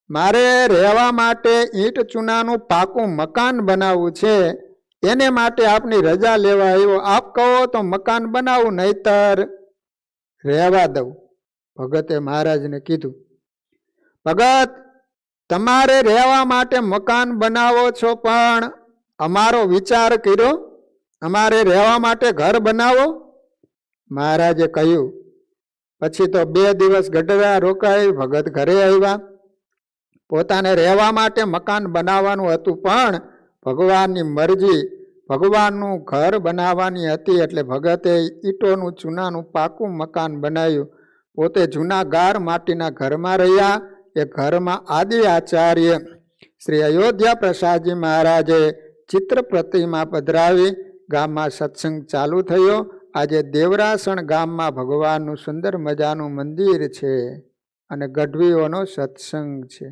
મારે રહેવા માટે ઈંટ ચૂનાનું પાકું મકાન બનાવવું છે. એને માટે આપની રજા લેવા આવ્યો. આપ કહો તો મકાન બનાવું, નહીતર રહેવા દઉં. ભગતે મહારાજને કીધું, ભગત, તમારે રહેવા માટે મકાન બનાવો છો, પણ અમારો વિચાર કર્યો? અમારે રહેવા માટે ઘર બનાવો. મહારાજે કહ્યું. પછી તો 2 દિવસ ગઢડા રોકાઈ. ભગત ઘરે આવ્યા. પોતાને રહેવા માટે મકાન બનાવવાનું હતું, પણ ભગવાનની મરજી, ભગવાનનું ઘર બનાવવાની હતી. એટલે ભગતે ઈંટોનું ચૂનાનું પાકું મકાન બનાવ્યું. પોતે જૂના ગાર માટીના ઘરમાં રહ્યા. એ ઘરમાં આદિ આચાર્ય શ્રી અયોધ્યા પ્રસાદજી મહારાજે ચિત્ર પ્રતિમા પધરાવી. ગામમાં સત્સંગ ચાલુ થયો. આજે દેવરાસણ ગામમાં ભગવાનનું સુંદર મજાનું મંદિર છે અને ગઢવીઓનો સત્સંગ છે.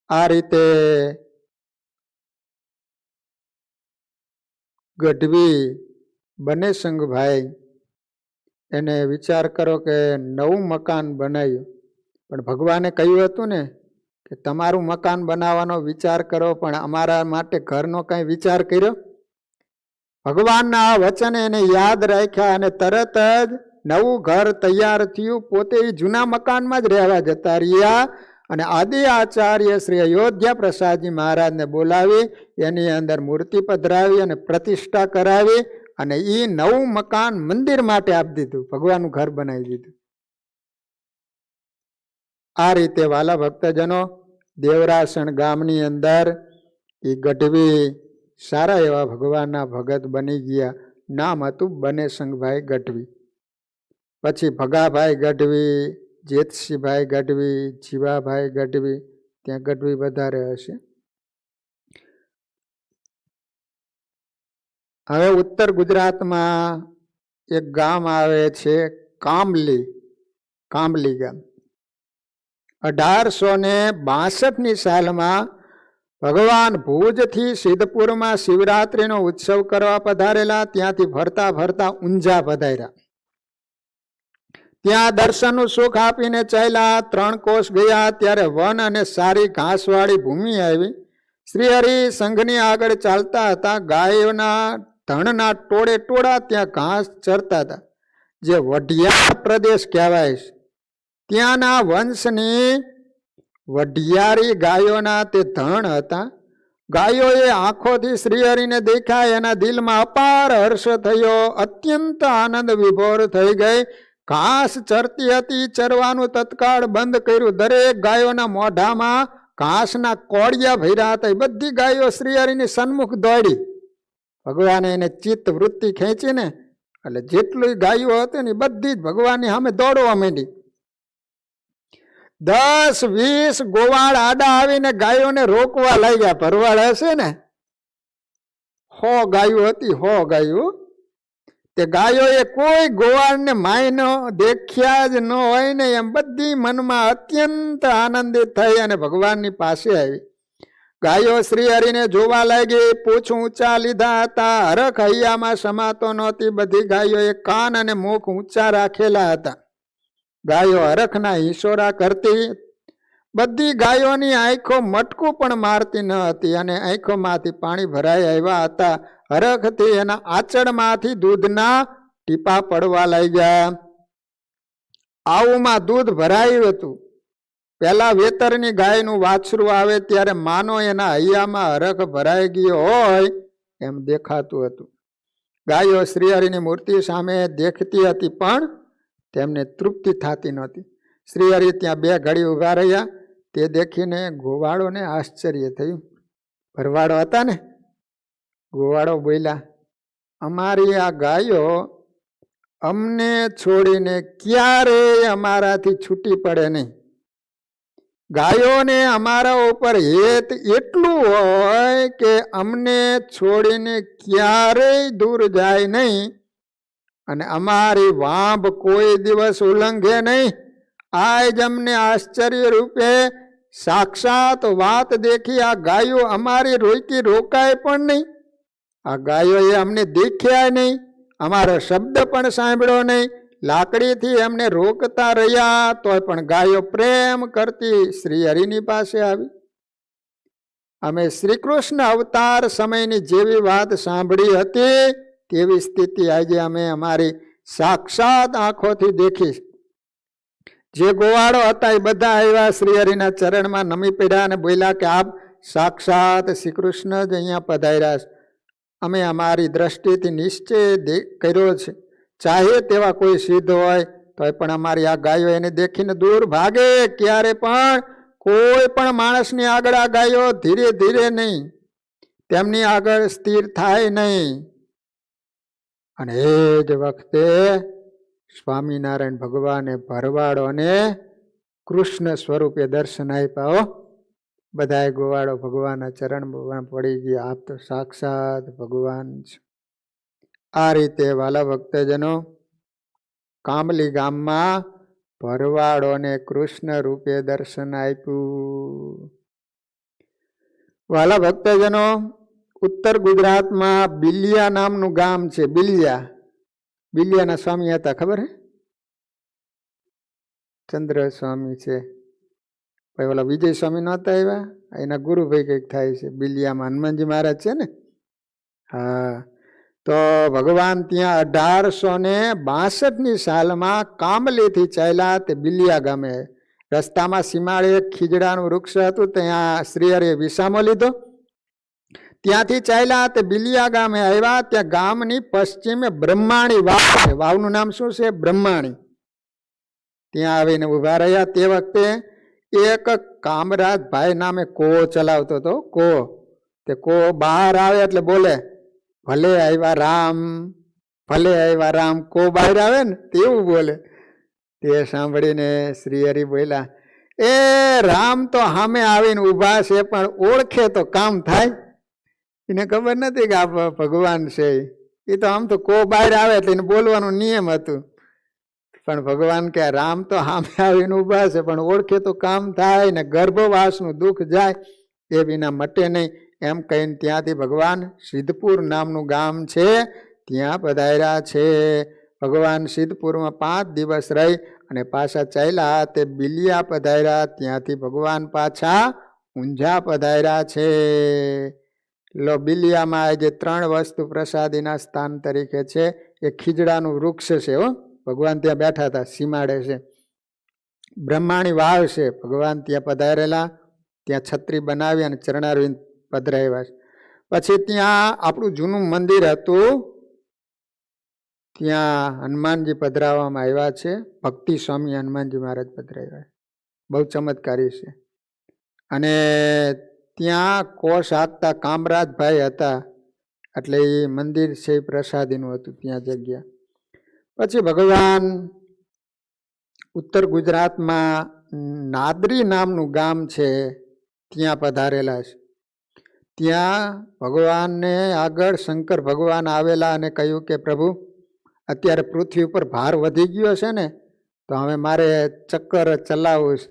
આ રીતે ગઢવી બને સંગભાઈ એને વિચાર કરો કે નવું મકાન બનાવ્યું. પણ ભગવાને કહ્યું હતું ને કે તમારું મકાન બનાવવાનો વિચાર કરો, પણ અમારા માટે ઘરનો કઈ વિચાર કર્યો? ભગવાનના આ વચન એને યાદ રાખ્યા અને તરત જ નવું ઘર તૈયાર થયું. પોતે જૂના મકાનમાં જ રહેવા જતા રહ્યા અને આદિ આચાર્ય શ્રી અયોધ્યા પ્રસાદજી મહારાજને બોલાવી એની અંદર મૂર્તિ પધરાવી અને પ્રતિષ્ઠા કરાવી અને એ નવું મકાન મંદિર માટે આપી દીધું. ભગવાનનું ઘર બનાવી દીધું. આ રીતે વાલા ભક્તજનો, દેવરાસણ ગામની અંદર એ ગઢવી સારા એવા ભગવાનના ભગત બની ગયા. નામ હતું બને સંગભાઈ ગઢવી. પછી ભગાભાઈ ગઢવી, જેતસિંહભાઈ ગઢવી, જીવાભાઈ ગઢવી, ત્યાં ગઢવી વધારે હશે. હવે ઉત્તર ગુજરાતમાં એક ગામ આવે છે કામલી. કામલી ગામ 1862ની સાલમાં ભગવાન ભુજથી સિદ્ધપુરમાં શિવરાત્રીનો ઉત્સવ કરવા પધારેલા. ત્યાંથી ફરતા ફરતા ઊંઝા પધાર્યા. ત્યાં દર્શનનું સુખ આપીને ચાલ્યા. 3 કોસ ગયા ત્યારે વન અને સારી ઘાસવાળી ભૂમિ આવી. શ્રીહરિ સંઘની આગળ ચાલતા હતા. ગાયોના ધણના ટોળે ટોળા ત્યાં ઘાસ ચરતા હતા, જે વઢિયાર પ્રદેશ કહેવાય છે. ત્યાંના વંશની વઢિયારી ગાયોના તે ધણ હતા. ગાયોએ આંખોથી શ્રીહરિને દેખાય. એના દિલમાં અપાર હર્ષ થયો. અત્યંત આનંદ વિભોર થઈ ગઈ. ઘાસ ચરતી હતી. ચરવાનું તત્કાળ બંધ કર્યું. દરેક ગાયોના મોઢામાં ઘાસના કોળિયા ભર્યા હતા. બધી ગાયો શ્રીહરિની સન્મુખ દોડી. ભગવાને એને ચિત્ત વૃત્તિ ખેંચીને એટલે જેટલી ગાયો હતી ને બધી જ ભગવાનની સામે દોડવા માંડી. 10-20 ગોવાળ આડા આવીને ગાયોને રોકવા લાગ્યા. ભરવાડ હશે ને, 100 ગાયો હતી, 100 ગાયો. તે ગાયોએ કોઈ ગોવાળને માયનો દેખ્યા જ ન હોય ને એમ બધી મનમાં અત્યંત આનંદિત થઈ અને ભગવાનની પાસે આવી. ગાયો શ્રી હરિને જોવા લાગી. પૂછ ઊંચા લીધા હતા, હરખ હૈયામાં સમાતો નહોતી. બધી ગાયોએ કાન અને મુખ ઊંચા રાખેલા હતા. ગાયો હરખના હિંસોરા કરતી. બધી ગાયોની આંખો મટકું પણ મારતી ન હતી અને આંખોમાંથી પાણી ભરાઈ આવ્યા હતા. હરખથી એના આંચળમાંથી દૂધના ટીપા પડવા લાગ્યા. આવુમાં દૂધ ભરાયું હતું. પેલા વેતરની ગાયનું વાછરું આવે ત્યારે માનો એના હૈયામાં હરખ ભરાઈ ગયો હોય એમ દેખાતું હતું. ગાયો શ્રીહરિની મૂર્તિ સામે દેખતી હતી પણ તેમને તૃપ્તિ થતી નહોતી. શ્રીહરિ ત્યાં 2 ઘડી ઊભા રહ્યા. તે દેખીને ગોવાળોને આશ્ચર્ય થયું. ભરવાડો હતા ને, ગોવાળો બોલ્યા, અમારી આ ગાયો અમને છોડીને ક્યારેય અમારાથી છૂટી પડે નહીં. ગાયોને અમારા ઉપર હેત એટલું હોય કે અમને છોડીને ક્યારેય દૂર જાય નહીં અને અમારી વાંભ કોઈ દિવસ ઉલ્લંઘે નહીં. આજ અમને આશ્ચર્ય રૂપે સાક્ષાત વાત દેખી. આ ગાયો અમારી રોકી રોકાય પણ નહીં. આ ગાયોએ અમને દેખ્યા નહીં, અમારો શબ્દ પણ સાંભળ્યો નહીં. લાકડીથી એમને રોકતા રહ્યા તોય પણ ગાયો પ્રેમ કરતી શ્રી હરિની પાસે આવી. અમે શ્રી કૃષ્ણ અવતાર સમયની જેવી વાત સાંભળી હતી તેવી સ્થિતિ આજે અમે અમારી સાક્ષાત આંખોથી દેખી. જે ગોવાળો હતા એ બધા આવ્યા, શ્રી હરિના ચરણમાં નમી પડ્યા અને બોલ્યા કે આપ સાક્ષાત શ્રી કૃષ્ણ જ અહીંયા પધાર્યા છે. અમે અમારી દ્રષ્ટિથી નિશ્ચય કર્યો છે. ચાહે તેવા કોઈ સિદ્ધ હોય તો પણ અમારી આ ગાયો એને દેખીને દૂર ભાગે. ક્યારે પણ કોઈ પણ માણસની આગળ આ ગાયો ધીરે ધીરે નહીં, તેમની આગળ સ્થિર થાય નહીં. અને એ જ વખતે સ્વામિનારાયણ ભગવાને ભરવાડોને કૃષ્ણ સ્વરૂપે દર્શન આપ્યા. બધાએ ગોવાળો ભગવાનના ચરણ પડી ગયા, આપ તો સાક્ષાત ભગવાન છે. આ રીતે વાલા ભક્તજનો, કામલી ગામમાં ભરવાડોને કૃષ્ણ રૂપે દર્શન આપ્યું. વાલા ભક્તજનો, ઉત્તર ગુજરાતમાં બિલિયા નામનું ગામ છે. બિલિયાના સ્વામી હતા, ખબર હે? ચંદ્ર સ્વામી છે. ભાઈ ઓલા વિજય સ્વામી નહોતા આવ્યા, એના ગુરુભાઈ કંઈક થાય છે. બિલિયામાં હનુમાનજી મહારાજ છે ને. હા, તો ભગવાન ત્યાં 1862ની સાલમાં કામલીથી ચાલ્યા તે બિલિયા ગામે. રસ્તામાં સીમાડે એક ખીજડાનું વૃક્ષ હતું, ત્યાં શ્રીહરિએ વિસામો લીધો. ત્યાંથી ચાલ્યા તે બિલિયા ગામે આવ્યા. ત્યાં ગામની પશ્ચિમે બ્રહ્માણી વાવ છે. વાવનું નામ શું છે? બ્રહ્માણી. ત્યાં આવીને ઉભા રહ્યા. તે વખતે એક કામરાજ ભાઈ નામે કો ચલાવતો હતો. તે કો બહાર આવે એટલે બોલે, ભલે આવ્યા રામ, ભલે આવ્યા રામ. કો બહાર આવે ને તેવું બોલે. તે સાંભળીને શ્રીહરિ બોલ્યા, એ રામ તો સામે આવીને ઉભા છે પણ ઓળખે તો કામ થાય. એને ખબર નથી કે આ ભગવાન છે. એ તો આમ તો કો બહાર આવે એટલે એને બોલવાનું નિયમ હતું. પણ ભગવાન કે રામ તો સામે આવીને ઉભા છે પણ ઓળખે તો કામ થાય ને ગર્ભવાસનું દુઃખ જાય એ વિના મટે નહીં. એમ કહીને ત્યાંથી ભગવાન સિદ્ધપુર નામનું ગામ છે ત્યાં પધાર્યા છે. ભગવાન સિદ્ધપુરમાં 5 દિવસ રહી અને પાછા ચાલ્યા તે બિલિયા પધાર્યા. ત્યાંથી ભગવાન પાછા ઊંઝા પધાર્યા છે. લો, બિલિયામાં જે 3 વસ્તુ પ્રસાદીના સ્થાન તરીકે છે. એ ખીજડાનું વૃક્ષ છે. ભગવાન ત્યાં બેઠા હતા, સીમાડે છે. બ્રહ્માણી વાવ છે, ભગવાન ત્યાં પધારેલા. ત્યાં છત્રી બનાવી અને ચરણારવિંદ પધરાવ્યા છે. પછી ત્યાં આપણું જૂનું મંદિર હતું, ત્યાં હનુમાનજી પધરાવવામાં આવ્યા છે. ભક્તિ સ્વામી હનુમાનજી મહારાજ પધરાવ્યા, બહુ ચમત્કારી છે. અને ત્યાં કોષ હાંકતા કામરાજભાઈ હતા, એટલે એ મંદિર છે એ પ્રસાદીનું હતું ત્યાં જગ્યા. પછી ભગવાન ઉત્તર ગુજરાતમાં નાદરી નામનું ગામ છે ત્યાં પધારેલા છે. ત્યાં ભગવાનને આગળ શંકર ભગવાન આવેલા અને કહ્યું કે પ્રભુ અત્યારે પૃથ્વી ઉપર ભાર વધી ગયો છે ને, તો હવે મારે ચક્કર ચલાવવું છે.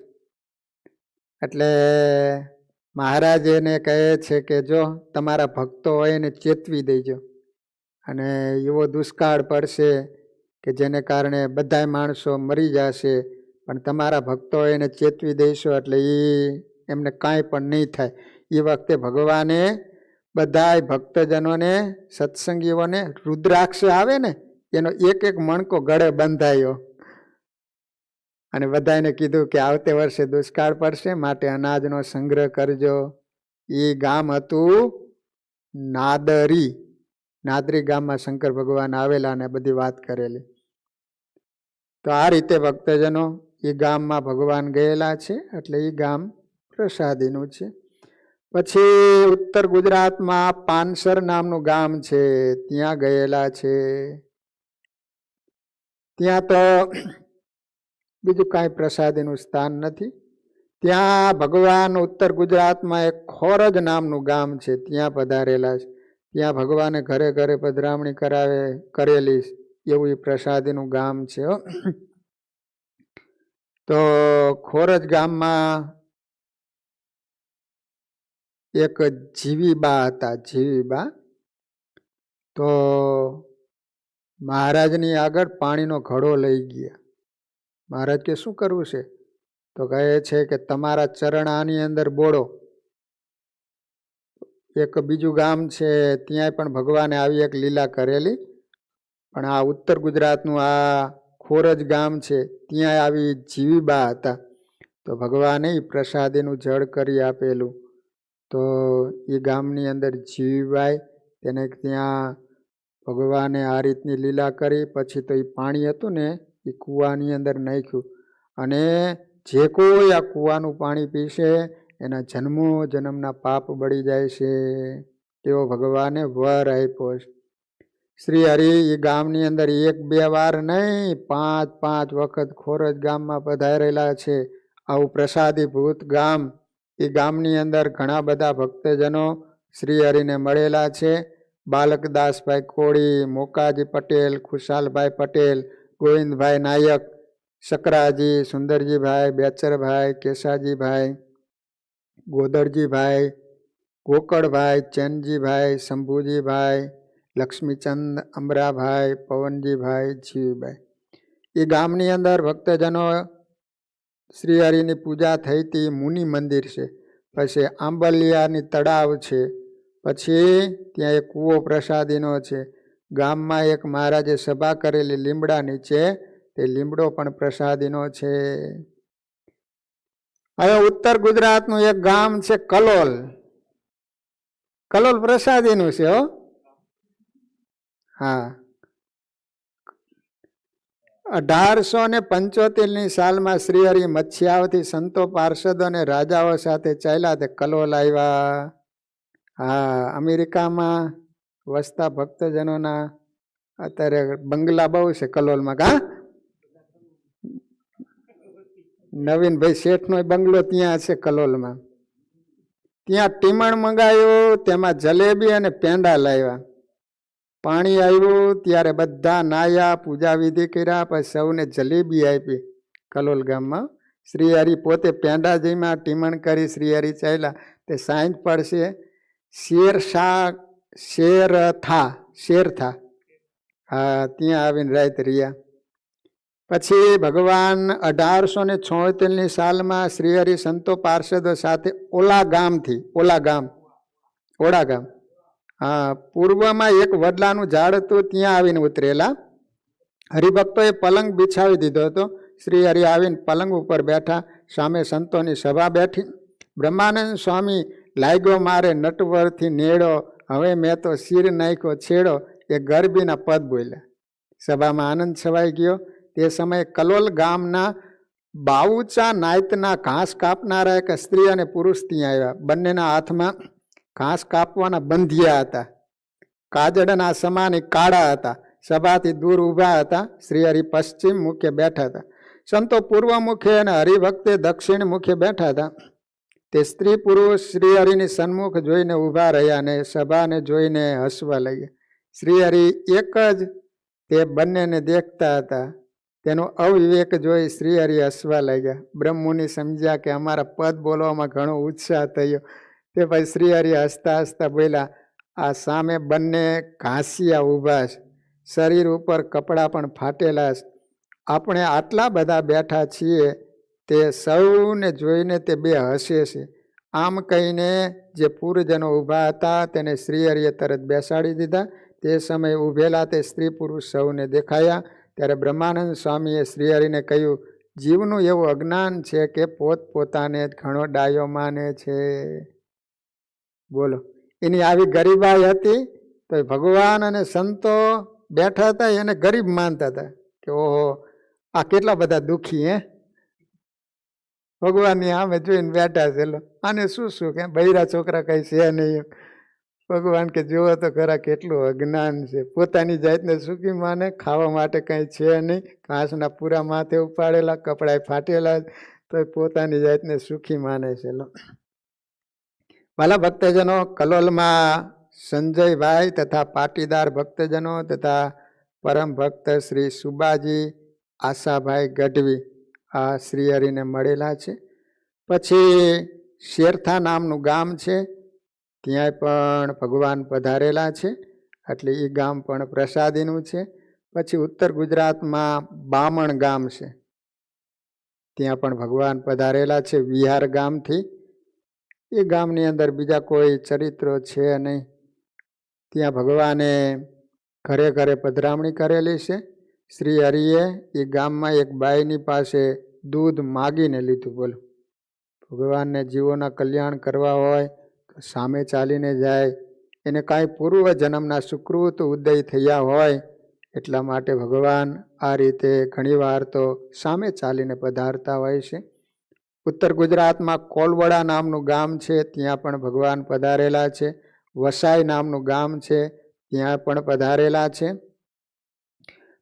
એટલે મહારાજ એને કહે છે કે જો તમારા ભક્તો હોય એને ચેતવી દેજો, અને એવો દુષ્કાળ પડશે કે જેને કારણે બધા માણસો મરી જશે, પણ તમારા ભક્તો એને ચેતવી દેશો એટલે એમને કાંઈ પણ નહીં થાય. એ વખતે ભગવાને બધા ભક્તજનોને, સત્સંગીઓને રુદ્રાક્ષ આવે ને એનો એક એક મણકો ગળે બંધાયો અને બધાને કીધું કે આવતે વર્ષે દુષ્કાળ પડશે, માટે અનાજનો સંગ્રહ કરજો. એ ગામ હતું નાદરી. નાદરી ગામમાં શંકર ભગવાન આવેલા અને બધી વાત કરેલી. તો આ રીતે ભક્તજનો એ ગામમાં ભગવાન ગયેલા છે, એટલે એ ગામ પ્રસાદીનું છે. પછી ઉત્તર ગુજરાતમાં પાનસર નામનું ગામ છે, ત્યાં ગયેલા છે. ત્યાં તો બીજું કાંઈ પ્રસાદીનું સ્થાન નથી. ત્યાં ભગવાન ઉત્તર ગુજરાતમાં એક ખોરજ નામનું ગામ છે, ત્યાં પધારેલા છે. ત્યાં ભગવાને ઘરે ઘરે પધરામણી કરેલી એવું એ પ્રસાદીનું ગામ છે. તો ખોરજ ગામમાં એક જીવીબા હતા. જીવીબા તો મહારાજની આગળ પાણીનો ઘડો લઈ ગયા. મહારાજ કે શું કરવું છે? તો કહે છે કે તમારા ચરણ આની અંદર બોળો. એક બીજું ગામ છે, ત્યાં પણ ભગવાને આવી એક લીલા કરેલી, પણ આ ઉત્તર ગુજરાતનું આ ખોરજ ગામ છે, ત્યાં આવી જીવીબા હતા. તો ભગવાને એ પ્રસાદીનું જળ કરી આપેલું. તો એ ગામની અંદર જીવીબાઈ, તેને ત્યાં ભગવાને આ રીતની લીલા કરી. પછી તો એ પાણી હતું ને એ કૂવાની અંદર નાખ્યું, અને જે કોઈ આ કૂવાનું પાણી પીશે એના જન્મો જન્મના પાપ બળી જાય છે, તેવો ભગવાને વર આપ્યો છે. શ્રી હરિ એ ગામની અંદર એક બે વાર નહીં, 5 વખત ખોરજ ગામમાં પધારેલા છે. આવું પ્રસાદી ભૂત ગામ. એ ગામની અંદર ઘણા બધા ભક્તજનો શ્રી હરિને મળેલા છે. બાલકદાસભાઈ કોળી, મોકાજી પટેલ, ખુશાલભાઈ પટેલ, ગોવિંદભાઈ નાયક, શકરાજી, સુંદરજીભાઈ, બેચરભાઈ, કેશાજીભાઈ, ગોદરજીભાઈ, ગોકળભાઈ, ચેનજીભાઈ, શંભુજીભાઈ, લક્ષ્મીચંદ, અમરાભાઈ, પવનજીભાઈ, જીવીભાઈ. એ ગામની અંદર ભક્તજનો શ્રી હરિની પૂજા થઈ હતી. મુનિ મંદિર છે. પછી આંબલિયાની તળાવ છે. પછી ત્યાં એક કૂવો પ્રસાદીનો છે. ગામમાં એક મહારાજે સભા કરેલી લીમડા નીચે, તે લીમડો પણ પ્રસાદીનો છે. હવે ઉત્તર ગુજરાતનું એક ગામ છે કલોલ. કલોલ પ્રસાદીનું છે હો. હા, 1875 સાલમાં શ્રી હરિ મત્સ્યાવથી સંતો, પાર્ષદો અને રાજાઓ સાથે ચાલ્યા તે કલોલ આવ્યા. હા, અમેરિકામાં વસતા ભક્તજનોના અત્યારે બંગલા બહુ છે કલોલમાં. કા નવીનભાઈ શેઠનો બંગલો ત્યાં છે કલોલમાં. ત્યાં ટીમણ મંગાયું, તેમાં જલેબી અને પેંડા લાવ્યા. પાણી આવ્યું ત્યારે બધા નાયા, પૂજા વિધિ કર્યા, પછી સૌને જલેબી આપી. કલોલ ગામમાં શ્રી હરિ પોતે પેંડા જઈમાં ટીમણ કરી શ્રી હરિ ચાલ્યા. તે સાંજ પડશે શેરથા, હા, ત્યાં આવીને રાત રહ્યા. પછી ભગવાન 1876 સાલમાં શ્રી હરિ સંતો પાર્ષદો સાથે ઓલા ગામ, હા, પૂર્વમાં એક વડલાનું ઝાડ હતું, ત્યાં આવીને ઉતરેલા. હરિભક્તોએ પલંગ બિછાવી દીધો હતો. શ્રી હરિ આવીને પલંગ ઉપર બેઠા. સામે સંતોની સભા બેઠી. બ્રહ્માનંદ સ્વામી લાગ્યો મારે નટવરથી નેડો, હવે મેં તો શિર નાખ્યો છેડો, એ ગરબીના પદ બોલ્યા. સભામાં આનંદ છવાઈ ગયો. તે સમયે કલોલ ગામના બાઉચા નાયતના ઘાસ કાપનારા એક સ્ત્રી અને પુરુષ ત્યાં આવ્યા. બંનેના હાથમાં ઘાસ કાપવાના બંધિયા હતા. કાજળના સમાન કાળા હતા. સભાથી દૂર ઊભા હતા. શ્રી હરિ પશ્ચિમ મુખે બેઠા હતા. સંતો પૂર્વ મુખે અને હરિભક્તે દક્ષિણ મુખે બેઠા હતા. તે સ્ત્રી પુરુષ શ્રી હરિની સન્મુખ જોઈને ઊભા રહ્યા અને સભાને જોઈને હસવા લાગ્યા. શ્રી હરિ એક જ તે બંનેને દેખતા હતા. તેનો અવિવેક જોઈ શ્રીહરિ હસવા લાગ્યા. બ્રહ્મુનિ સમજ્યા કે અમારા પદ બોલવામાં ઘણો ઉત્સાહ થયો. તે પછી શ્રીહરિ હસતા હસતા બોલ્યા, આ સામે બંને ઘાસિયા ઊભા છે, શરીર ઉપર કપડાં પણ ફાટેલા છે. આપણે આટલા બધા બેઠા છીએ, તે સૌને જોઈને તે બે હસે છે. આમ કહીને જે પૂર્વજનો ઊભા હતા તેને શ્રીહરિએ તરત બેસાડી દીધા. તે સમયે ઊભેલા તે સ્ત્રી પુરુષ સૌને દેખાયા. ત્યારે બ્રહ્માનંદ સ્વામીએ શ્રીહરિને કહ્યું, જીવનું એવું અજ્ઞાન છે કે પોતપોતાને જ ઘણો ડાયો માને છે. બોલો, એની આવી ગરીબાઈ હતી તો ભગવાન અને સંતો બેઠા હતા એને ગરીબ માનતા હતા કે ઓહો આ કેટલા બધા દુઃખી હે, ભગવાનની આમે જોઈને બેઠા છે, આને શું શું કે બૈરા છોકરા કઈ છે નહીં. ભગવાન કે જુઓ તો ખરા કેટલું અજ્ઞાન છે, પોતાની જાતને સુખી માને, ખાવા માટે કઈ છે નહીં, ઘાસના પૂરા માથે ઉપાડેલા, કપડાં ફાટેલા, તો પોતાની જાતને સુખી માને છે. વાલા ભક્તજનો, કલોલમાં સંજયભાઈ તથા પાટીદાર ભક્તજનો તથા પરમ ભક્ત શ્રી સુબાજી આશાભાઈ ગઢવી આ શ્રીહરિને મળેલા છે. પછી શેરથા નામનું ગામ છે, ત્યાં પણ ભગવાન પધારેલા છે, એટલે એ ગામ પણ પ્રસાદીનું છે. પછી ઉત્તર ગુજરાતમાં બામણ ગામ છે, ત્યાં પણ ભગવાન પધારેલા છે વિહાર ગામથી. એ ગામની અંદર બીજા કોઈ ચરિત્રો છે નહીં. ત્યાં ભગવાને ઘરે ઘરે પધરામણી કરેલી છે. શ્રી હરિએ એ ગામમાં એક બાઈની પાસે દૂધ માગીને લીધું. બોલો, ભગવાનને જીવોના કલ્યાણ કરવા હોય તો સામે ચાલીને જાય. એને કાંઈ પૂર્વ જન્મના સુકૃત ઉદય થયા હોય એટલા માટે ભગવાન આ રીતે ઘણીવાર તો સામે ચાલીને પધારતા હોય છે. ઉત્તર ગુજરાતમાં કોલવડા નામનું ગામ છે, ત્યાં પણ ભગવાન પધારેલા છે. વસાઈ નામનું ગામ છે, ત્યાં પણ પધારેલા છે.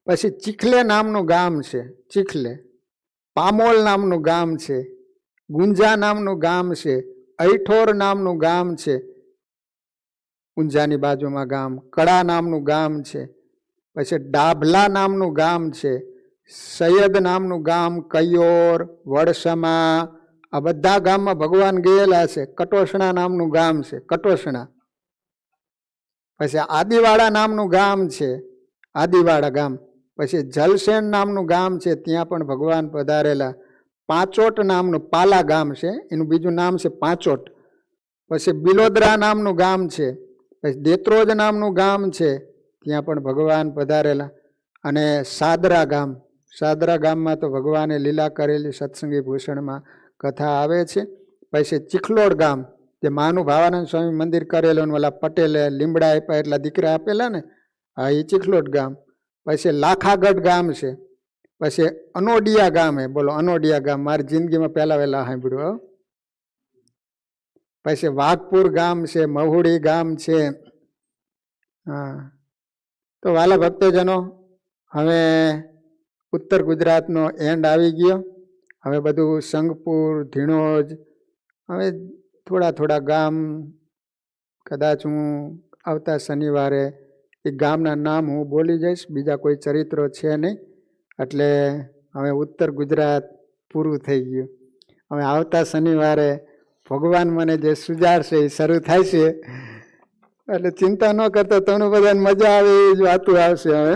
પછી ચીખલે નામનું ગામ છે, ચીખલે. પામોલ નામનું ગામ છે, ગુંજા નામનું ગામ છે, અઈઠોર નામનું ગામ છે, ઊંઝાની બાજુમાં ગામ. કડા નામનું ગામ છે. પછી ડાભલા નામનું ગામ છે, સૈયદ નામનું ગામ, કૈયોર, વડસમા, આ બધા ગામમાં ભગવાન ગયેલા છે. કટોસણા નામનું ગામ છે, કટોસણા. પછી આદિવાડા નામનું ગામ છે, આદિવાડા ગામ. પછી જલસેન નામનું ગામ છે, ત્યાં પણ ભગવાન પધારેલા. પાંચોટ નામનું પાલા ગામ છે, એનું બીજું નામ છે પાંચોટ. પછી બિલોદરા નામનું ગામ છે. પછી દેત્રોજ નામનું ગામ છે, ત્યાં પણ ભગવાન પધારેલા. અને સાદરા ગામ, સાદરા ગામમાં તો ભગવાને લીલા કરેલી સત્સંગી ભૂષણમાં કથા આવે છે. પછી ચીખલોડ ગામ, જે માનું ભાવાનંદ સ્વામી મંદિર કરેલું, ઓલા પટેલે લીમડા આપ્યા એટલા દીકરા આપેલા ને, હા એ ચીખલોડ ગામ. પછી લાખાગઢ ગામ છે. પછી અનોડિયા ગામ હે. બોલો, અનોડિયા ગામ મારી જિંદગીમાં પહેલા વહેલા સાંભળ્યું. પછી વાઘપુર ગામ છે, મહુડી ગામ છે. હા, તો વાલા ભક્તજનો, હવે ઉત્તર ગુજરાતનો એન્ડ આવી ગયો. હવે બધું સંગપુર, ધીણોજ, હવે થોડા થોડા ગામ કદાચ હું આવતા શનિવારે એ ગામના નામ હું બોલી જઈશ. બીજા કોઈ ચરિત્રો છે નહીં, એટલે હવે ઉત્તર ગુજરાત પૂરું થઈ ગયું. હવે આવતા શનિવારે ભગવાન મને જે સુજાડશે એ શરૂ થાય છે, એટલે ચિંતા ન કરતા, તમને બધાને મજા આવે એ જ વાતું આવશે. હવે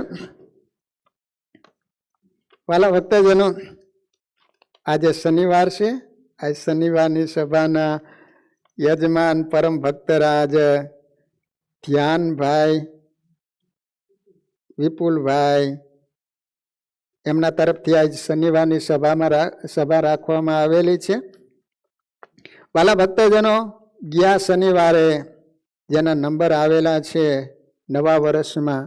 વાલા ભક્તજનો, આજે શનિવાર છે. આજ શનિવારની સભાના યજમાન પરમ ભક્તરાજ ધ્યાનભાઈ, વિપુલભાઈ, એમના તરફથી આજ શનિવારની સભા રાખવામાં આવેલી છે. વાલા ભક્તજનો, ગયા શનિવારે જેના નંબર આવેલા છે નવા વર્ષમાં,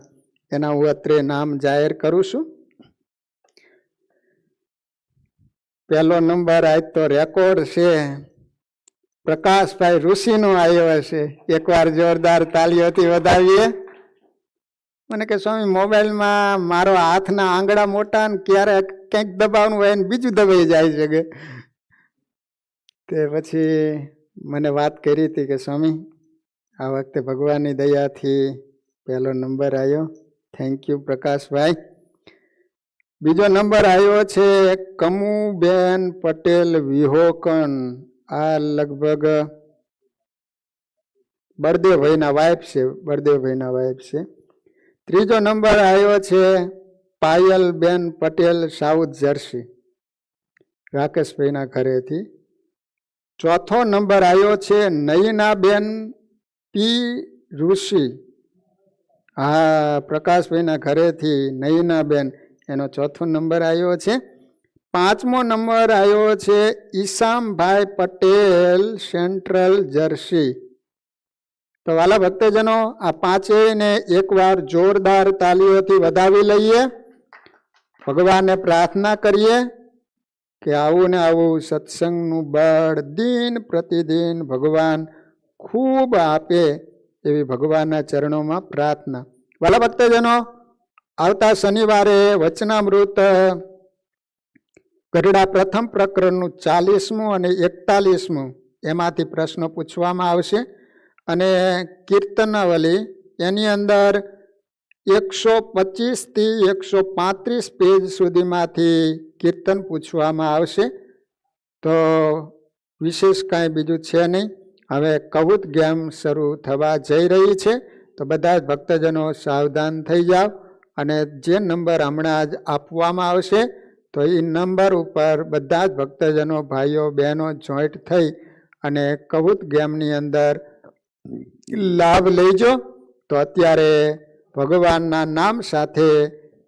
એના હું અત્રે નામ જાહેર કરું છું. પહેલો નંબર આજ તો રેકોર્ડ છે, પ્રકાશભાઈ ઋષિનો આવ્યો હશે. એકવાર જોરદાર તાળીઓથી વધાવીએ. મને કે સ્વામી મોબાઈલમાં મારો હાથના આંગળા મોટા ને ક્યારેક કંઈક દબાવવાનું હોય ને બીજું દબાઈ જાય છે. તે પછી મને વાત કરી હતી કે સ્વામી આ વખતે ભગવાનની દયાથી પહેલો નંબર આવ્યો. Thank you Prakashbhai. બીજો નંબર આવ્યો છે કમુબેન પટેલ વિહોકન. આ લગભગ બળદેવભાઈના વાઇફ છે. ત્રીજો નંબર આવ્યો છે પાયલબેન પટેલ સાઉથ જર્સી, રાકેશભાઈના ઘરેથી. ચોથો નંબર આવ્યો છે નયનાબેન પી ઋષિ. હા, પ્રકાશભાઈના ઘરેથી નયનાબેન, એનો ચોથો નંબર આવ્યો છે. પાંચમો નંબર આવ્યો છે ઈસામભાઈ પટેલ સેન્ટ્રલ જર્સી. તો વાલા ભક્તજનો, આ પાંચેયને એકવાર જોરદાર તાલીઓથી વધાવી લઈએ. ભગવાનને પ્રાર્થના કરીએ કે આવું ને આવું સત્સંગનું બળ દિન પ્રતિદિન ભગવાન ખૂબ આપે, એવી ભગવાનના ચરણોમાં પ્રાર્થના. વાલા ભક્તજનો, આવતા શનિવારે વચનામૃત ગઢડા પ્રથમ પ્રકરણનું 40મું અને 41મું એમાંથી પ્રશ્નો પૂછવામાં આવશે. અને કીર્તનાવલી એની અંદર 125 થી 135 પેજ સુધીમાંથી કીર્તન પૂછવામાં આવશે. તો વિશેષ કાંઈ બીજું છે નહીં. હવે કૌત ગેમ શરૂ થવા જઈ રહી છે, તો બધા જ ભક્તજનો સાવધાન થઈ જાઓ. અને જે નંબર હમણાં જ આપવામાં આવશે, તો એ નંબર ઉપર બધા જ ભક્તજનો, ભાઈઓ બહેનો જોઈન્ટ થઈ અને કૌત ગેમની અંદર લાભ લેજો. તો અત્યારે ભગવાનના નામ સાથે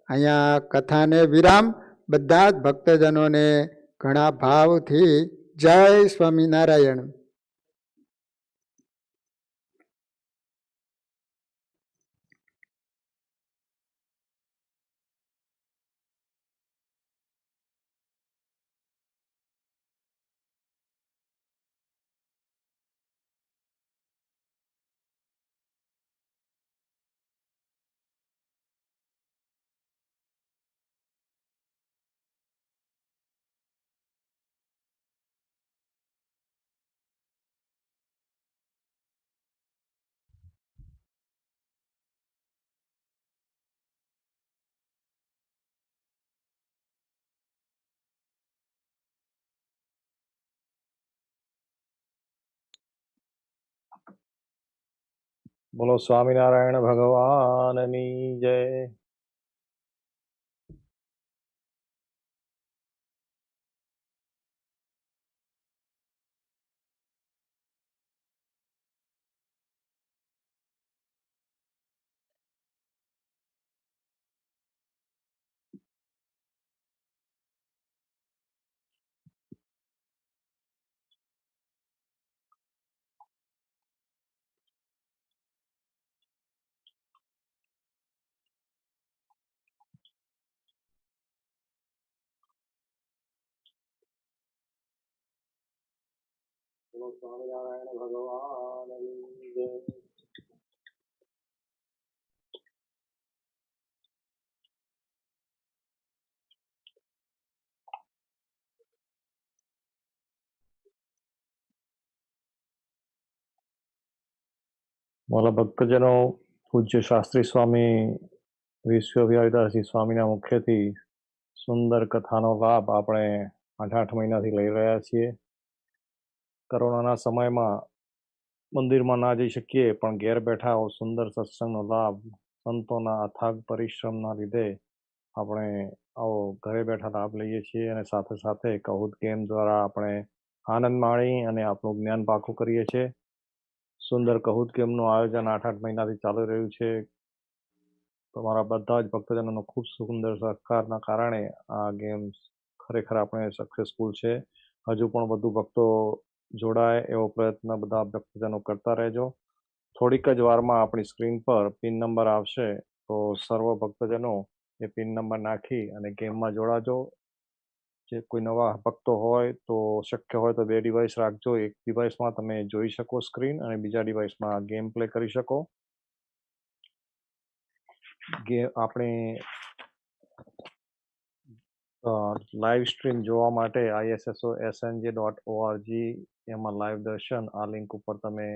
અહીંયા કથાને વિરામ. બધા જ ભક્તજનોને ઘણા ભાવથી જય સ્વામિનારાયણ. બોલો સ્વામિનારાયણ ભગવાનની જય. બોલો સ્વામિનારાયણ ભગવાનની જય. મારા ભક્તજનો, પૂજ્ય શાસ્ત્રી સ્વામી વિશ્વવ્યાપીદાસજી સ્વામીના મુખ્યથી સુંદર કથાનો લાભ આપણે 8 મહિનાથી લઈ રહ્યા છીએ. કોરોનાના સમયમાં મંદિરમાં ના જઈ શકીએ, પણ ઘેર બેઠા સુંદર સત્સંગનો લાભ સંતોના અથાગ પરિશ્રમના લીધે આપણે આવો ઘરે બેઠા લાભ લઈએ છીએ. અને સાથે સાથે કૌત ગેમ દ્વારા આપણે આનંદ માણી અને આપણું જ્ઞાન પાકું કરીએ છીએ. સુંદર કૌત ગેમનું આયોજન 8 મહિનાથી ચાલુ રહ્યું છે. તમારા બધા જ ભક્તજનોનો ખૂબ સુંદર સહકારના કારણે આ ગેમ ખરેખર આપણે સક્સેસફુલ છે. હજુ પણ વધુ ભક્તો જોડાય એવો પ્રયત્ન બધા ભક્તજનો કરતા રહેજો. થોડીક જ વારમાં આપણી સ્ક્રીન પર પિન નંબર આવશે, તો સર્વ ભક્તજનો એ પિન નંબર નાખી અને ગેમમાં જોડાજો. જે કોઈ નવા ભક્તો હોય તો શક્ય હોય તો 2 ડિવાઇસ રાખજો. એક ડિવાઇસમાં તમે જોઈ શકો સ્ક્રીન, અને બીજા ડિવાઇસમાં ગેમ પ્લે કરી શકો. આપણે લાઈવ સ્ટ્રીમ જોવા માટે issosnj.org એમાં લાઈવ દર્શન, આ લિંક ઉપર તમે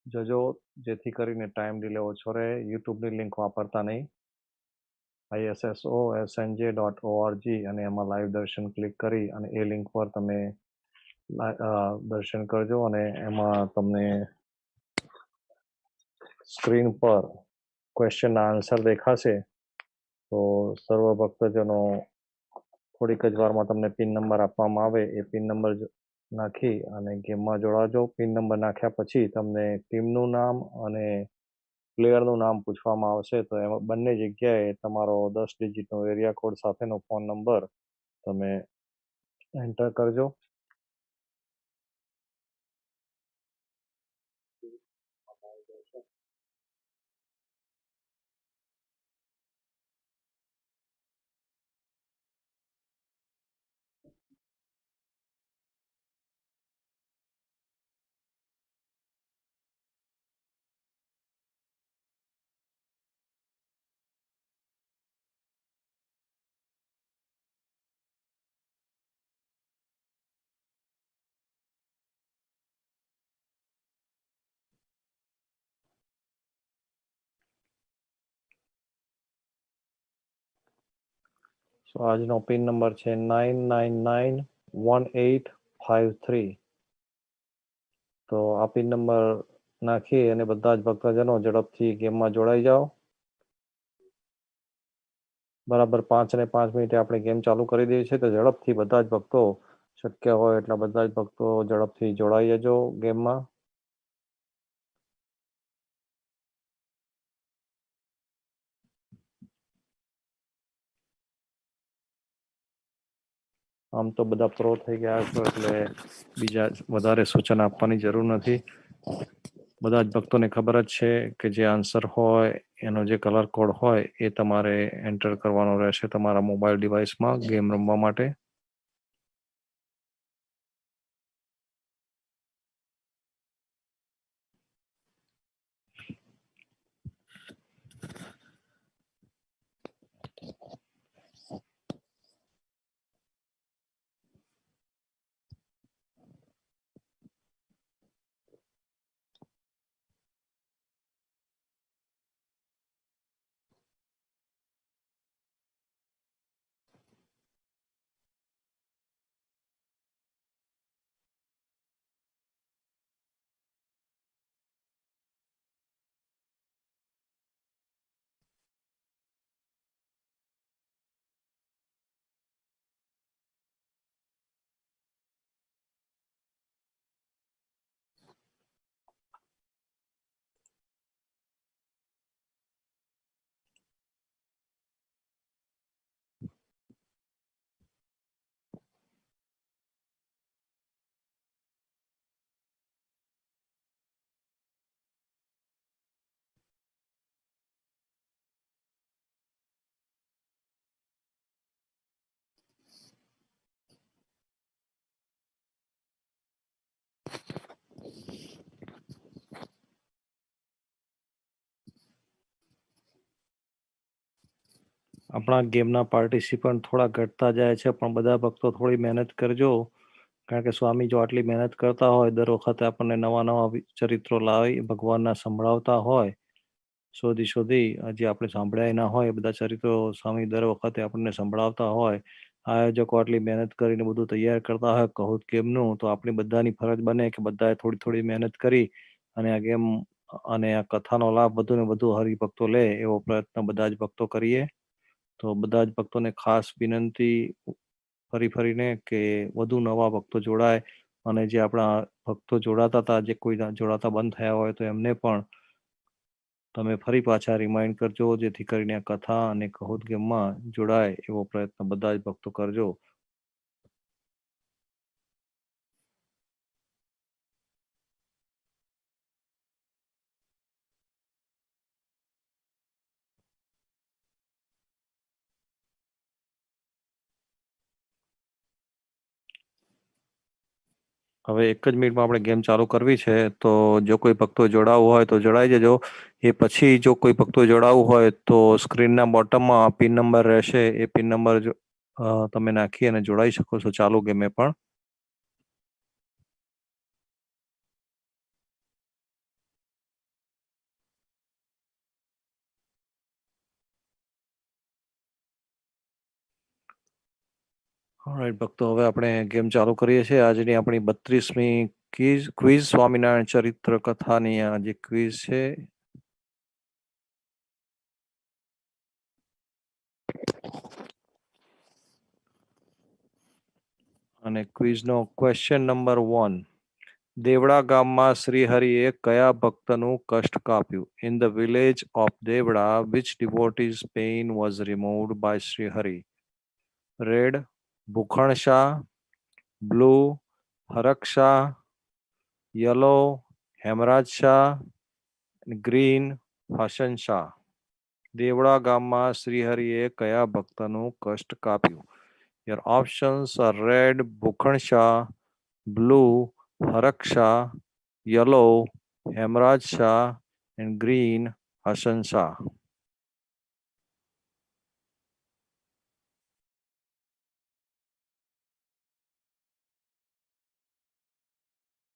જજો, જેથી કરીને ટાઈમ ડિલે ઓછો રહે. યુટ્યુબની લિંક વાપરતા નહીં. issosnj.org અને એમાં લાઈવ દર્શન ક્લિક કરી અને એ લિંક પર તમે દર્શન કરજો અને એમાં તમને સ્ક્રીન પર ક્વેશ્ચનના આન્સર દેખાશે. તો સર્વ ભક્તજનો થોડીક જ વારમાં તમને પિન નંબર આપવામાં આવે, એ પિન નંબર નાખી અને ગેમમાં જોડાજો. પિન નંબર નાખ્યા પછી તમને ટીમનું નામ અને પ્લેયરનું નામ પૂછવામાં આવશે. તો એમાં બંને જગ્યાએ તમારો 10 ડિજિટનો એરિયા કોડ સાથેનો ફોન નંબર તમે એન્ટર કરજો. સો આજનો પિન નંબર છે 9991853. તો આ પિન નંબર નાખી અને બધા જ ભક્તજનો ઝડપથી ગેમમાં જોડાઈ જાઓ. બરાબર 5 અને 5 મિનિટે આપણે ગેમ ચાલુ કરી દઈએ છીએ. તો ઝડપથી બધા જ ભક્તો, શક્ય હોય એટલા બધા જ ભક્તો ઝડપથી જોડાઈ જજો ગેમમાં. આમ તો બધા પ્રો થઈ ગયા છો એટલે બીજા વધારે સૂચન આપવાની જરૂર નથી. બધા જ ભક્તોને ખબર જ છે કે જે આન્સર હોય એનો જે કલર કોડ હોય એ તમારે એન્ટર કરવાનો રહેશે તમારા મોબાઈલ ડિવાઇસમાં ગેમ રમવા માટે. આપણા ગેમના પાર્ટિસિપન્ટ થોડા ઘટતા જાય છે, પણ બધા ભક્તો થોડી મહેનત કરજો. કારણ કે સ્વામી જો આટલી મહેનત કરતા હોય, દર વખતે આપણને નવા નવા ચરિત્રો લાવી ભગવાનના સંભળાવતા હોય, શોધી હજી આપણે સાંભળ્યા ના હોય, બધા ચરિત્રો સ્વામી દર વખતે આપણને સંભળાવતા હોય, આયોજકો આટલી મહેનત કરીને બધું તૈયાર કરતા હોય કહુત ગેમનું, તો આપણી બધાની ફરજ બને કે બધાએ થોડી થોડી મહેનત કરી અને આ ગેમ અને આ કથાનો લાભ વધુ ને વધુ હરિભક્તો લે એવો પ્રયત્ન બધા જ ભક્તો કરીએ. તો બધા જ ભક્તોને ખાસ વિનંતી ફરીને કે વધુ નવા ભક્તો જોડાય અને જે આપણા ભક્તો જોડાતા હતા, જે કોઈ જોડાતા બંધ થયા હોય તો એમને પણ તમે ફરી પાછા રિમાઇન્ડ કરજો, જેથી કરીને આ કથા અને કહુત ગેમમાં જોડાય એવો પ્રયત્ન બધા જ ભક્તો કરજો. હવે 1 જ મિનિટમાં આપણે ગેમ ચાલુ કરવી છે, તો જો કોઈ ભક્તો જોડાવવું હોય તો જોડાઈ જજો. એ પછી જો કોઈ ભક્તો જોડાવવું હોય તો સ્ક્રીનના બોટમમાં પિન નંબર રહેશે, એ પિન નંબર તમે નાખી અને જોડાઈ શકો છો ચાલુ ગેમે પણ. ઓલરાઈટ ભક્તો, હવે આપણે ગેમ ચાલુ કરીએ છીએ. આજની આપણી 32મી ક્વિઝ સ્વામિનારાયણ ચરિત્ર કથાની આ જે ક્વિઝ છે. અને ક્વિઝનો ક્વેશ્ચન નંબર 1. દેવડા ગામમાં શ્રીહરિએ કયા ભક્તનું કષ્ટ કાપ્યું? In the village of Devda, which devotee's pain was removed by Shrihari? Red Bhukhan Shah, blue Harak Shah, yellow Hemraj Shah, green Hasan Shah. Devda ગામમાં શ્રીહરિએ કયા ભક્તનું કષ્ટ કાપ્યું? Your options are red ભૂખણ Shah, blue હરક Shah, yellow Hemraj Shah, and green Hasan Shah.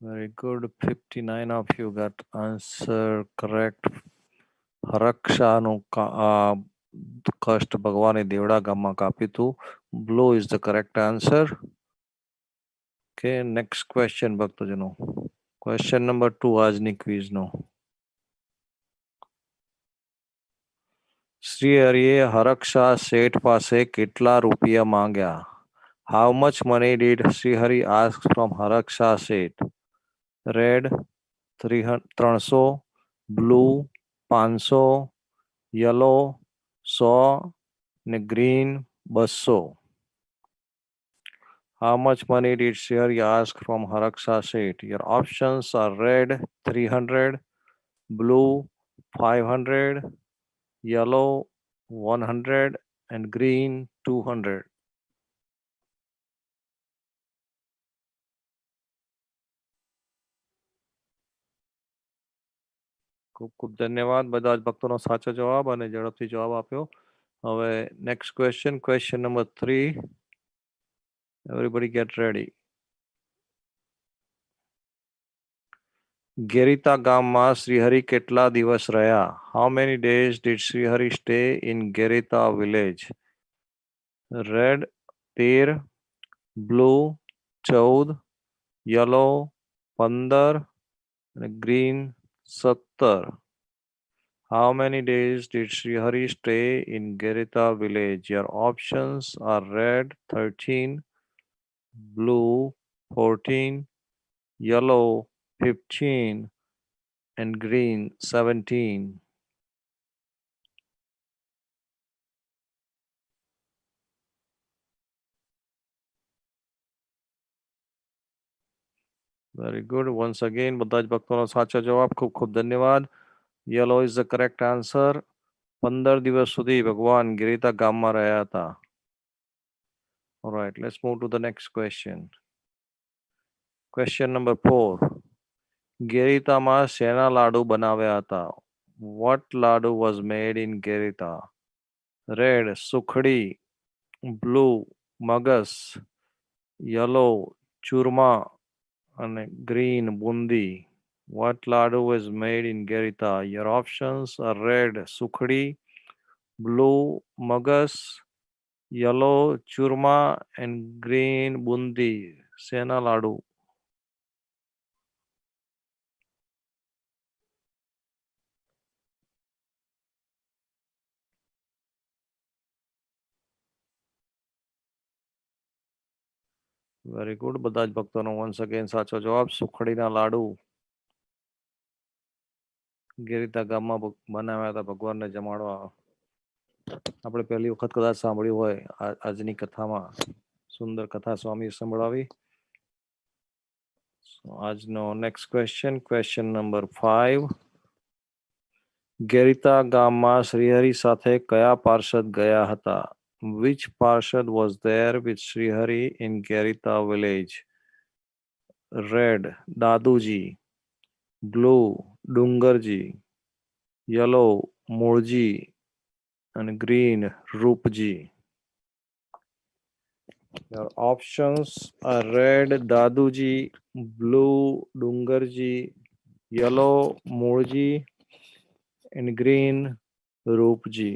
Very good. 59 of you got answer correct. હરક શાહનું કષ્ટ ભગવાને દેવડા ગામમાં કાપ્યું હતું. Blue is the correct answer. Okay, next question ભક્તજનો. Question number 2 આજની ક્વિઝનો. શ્રીહરિએ હરક શાહ શેઠ પાસે કેટલા રૂપિયા માંગ્યા? How much money did Srihari ask from Harak Shah Seth? Red 300, blue 500, yellow 100 and green 200. How much money did Srihari ask from Harak Shah Seth? Your options are red 300, blue 500, yellow 100 and green 200. ખૂબ ખૂબ ધન્યવાદ બધા જ ભક્તોનો સાચો જવાબ અને ઝડપથી જવાબ આપ્યો. હવે next question number 3. Everybody get ready. Gerita ગામમાં શ્રીહરિ કેટલા દિવસ રહ્યા? How many days did Srihari stay in Gerita village? Red 13, blue 14, yellow 15 and green 17. How many days did Srihari stay in Gerita village? Your options are red 13, blue 14, yellow 15 and green 17. Very good. Once again, બધા જ ભક્તોનો સાચો જવાબ. ખૂબ ખૂબ ધન્યવાદ. Yellow is the correct answer. 15 દિવસ સુધી ભગવાન ગિરિતા ગામમાં રહ્યા હતા. All right, let's move to the next question. Question number 4. ગેરિતામાં શેના લાડુ બનાવ્યા હતા? What laddu was made in Gerita? Red sukhdi, blue મગસ, yellow churma and green bundi. What ladu was made in Gerita? Your options are red sukhdi, blue magas, yellow churma and green bundi. Sena ladu. Very good. બધા જ ભક્તોનો once again સાચો જવાબ. સુખડીના લાડુ ગેરિતા ગામમાં બનાવ્યા હતા ભગવાનને જમાડવા. આપણે પહેલી વખત કદાચ સાંભળ્યું હોય આજની કથામાં. સુંદર કથા સ્વામી સંભળાવી. આજનો નેક્સ્ટ ક્વેશ્ચન નંબર 5. ગેરિતા ગામમાં શ્રીહરિ સાથે કયા પાર્ષદ ગયા હતા? Which parshad was there with Srihari in Gerita village? Red Daduji, blue Dungarji, yellow Murji and green Rupji. Your options are red Daduji, blue Dungarji, yellow Murji and green Rupji.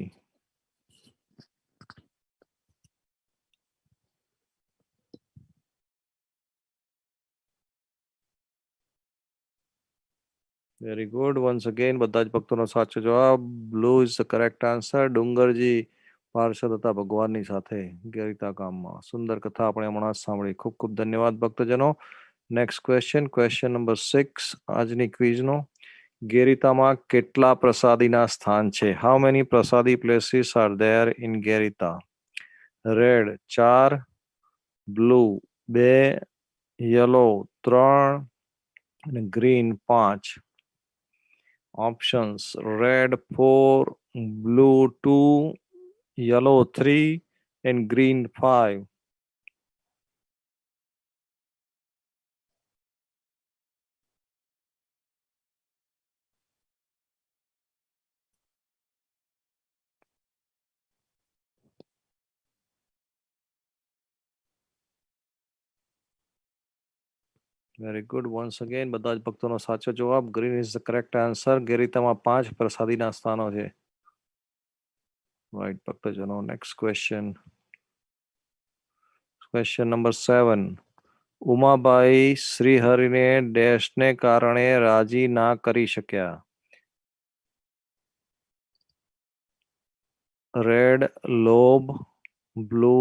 Very good. Once again બધા જ ભક્તોનો સાચો જવાબ blue is the correct answer. Dungarji પાર્ષદ હતા ભગવાનની સાથે ગેરિતા ગામમાં. સુંદર કથા આપણે હમણાં જ સાંભળી. ખૂબ ખૂબ ધન્યવાદ ભક્તજનો. નેક્સ્ટ ક્વેશ્ચન, ક્વેશ્ચન નંબર 6 આજની ક્વિઝનો. ગેરિતામાં કેટલા પ્રસાદીના સ્થાન છે? How many prasadi places are there in Gerita? Red 4, blue 2, yellow 3 અને green 5. Options red 4, blue 2, yellow 3 and green 5. Very good. Once again બધા જ ભક્તોનો સાચો જવાબ green is the correct answer. ગેરિતામાં 5 પ્રસાદીના સ્થાનો છે. રાઈટ ભક્તજનો. Next question, question number 7. Umabai શ્રીહરિને ડેશને કારણે રાજી ના કરી શક્યા? રેડ લોભ, બ્લુ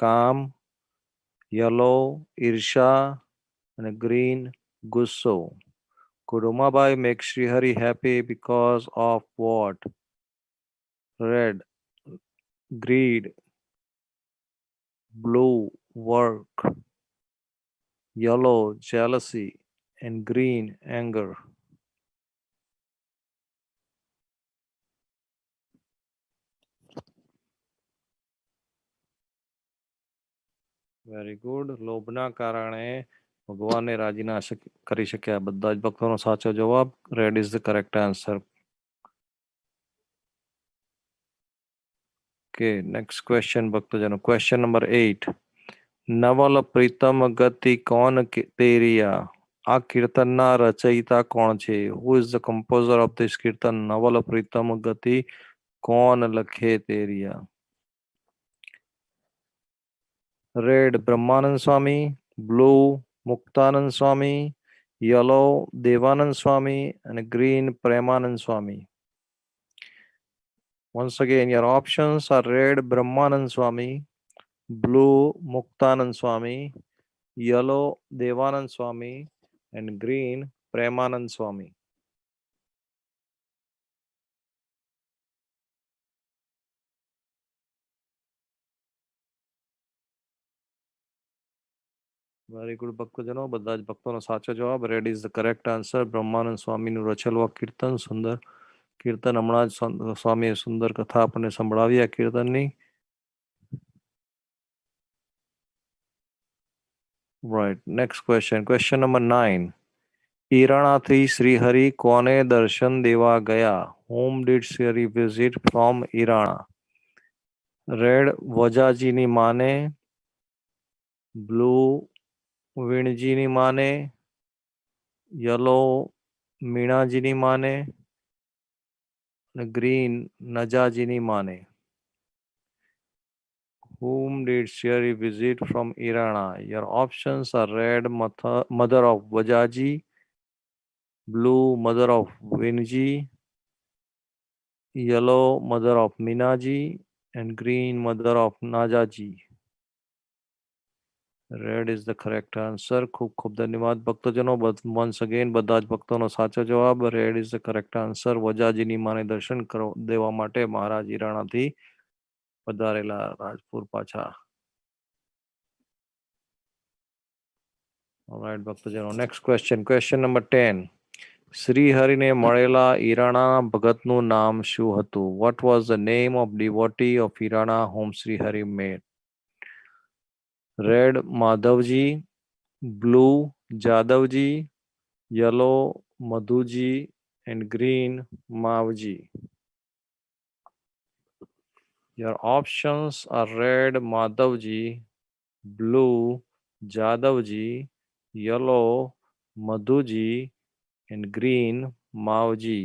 કામ, યલો ઈર્ષા અને ગ્રીન ગુસ્સો. Could Umabai make Srihari happy because of what? Red, greed, blue, work, yellow, jealousy, and green, anger. Very good. લોભના કારણે ભગવાનને રાજી ના કરી શક્યા. બધા જ ભક્તોનો સાચો જવાબ red is the correct answer. Okay, next question ભક્તજનો. Question number 8. નવલ પ્રીતમ ગતિ કોણ તેરિયા? આ કીર્તનના રચયિતા કોણ છે? Who is the composer of this kirtan? નવલ પ્રીતમ ગતિ કોણ લખે તેરિયા? Red Brahmanand Swami, blue Muktanand Swami, yellow Devanand Swami અને green Premanand Swami. Once again, your options are red Brahmanand Swami, blue Muktanand Swami, yellow Devanand Swami, and green Premanand Swami. Very good ભક્તજનો. બધા જ ભક્તોનો સાચો જવાબ red is the correct answer. Brahmanand સ્વામીનું રચેલું આ કીર્તન, સુંદર કીર્તન. હમણાં જ સ્વામીએ સુંદર કથા આપણને સંભળાવી આ કીર્તનની. Right. Next question, question number 9. ઈરાણાથી શ્રીહરિ કોને દર્શન દેવા ગયા? Whom did Shrihari visit from Irana? Red વજાજીની માને, બ્લુ વીણજીની માને, યલો મીણાજીની માને અને ગ્રીન નજાજીની માને. Whom did Sherry visit from Irana? Your options are red mother of Vajaji, blue mother of Vinji, yellow mother of Minaji and green mother of Najaji. Red is the correct answer. ખૂબ ખૂબ ધન્યવાદ ભક્તજનો. once again બધા જ ભક્તોનો સાચો જવાબ red is the correct answer. વજાજીની માને દર્શન દેવા માટે મહારાજ ઈરાણાથી પધારેલા રાજપુર પાછા. Alright ભક્તજનો. Next question, question number 10. શ્રીહરિને મળેલા ઈરાણા ભગતનું નામ શું હતું? What was the name of devotee of Irana whom Srihari met? Red Madhavji, blue Jadavji, yellow Madhuji and green Mavji. Your options are red Madhavji, blue Jadavji, yellow Madhuji and green Mavji.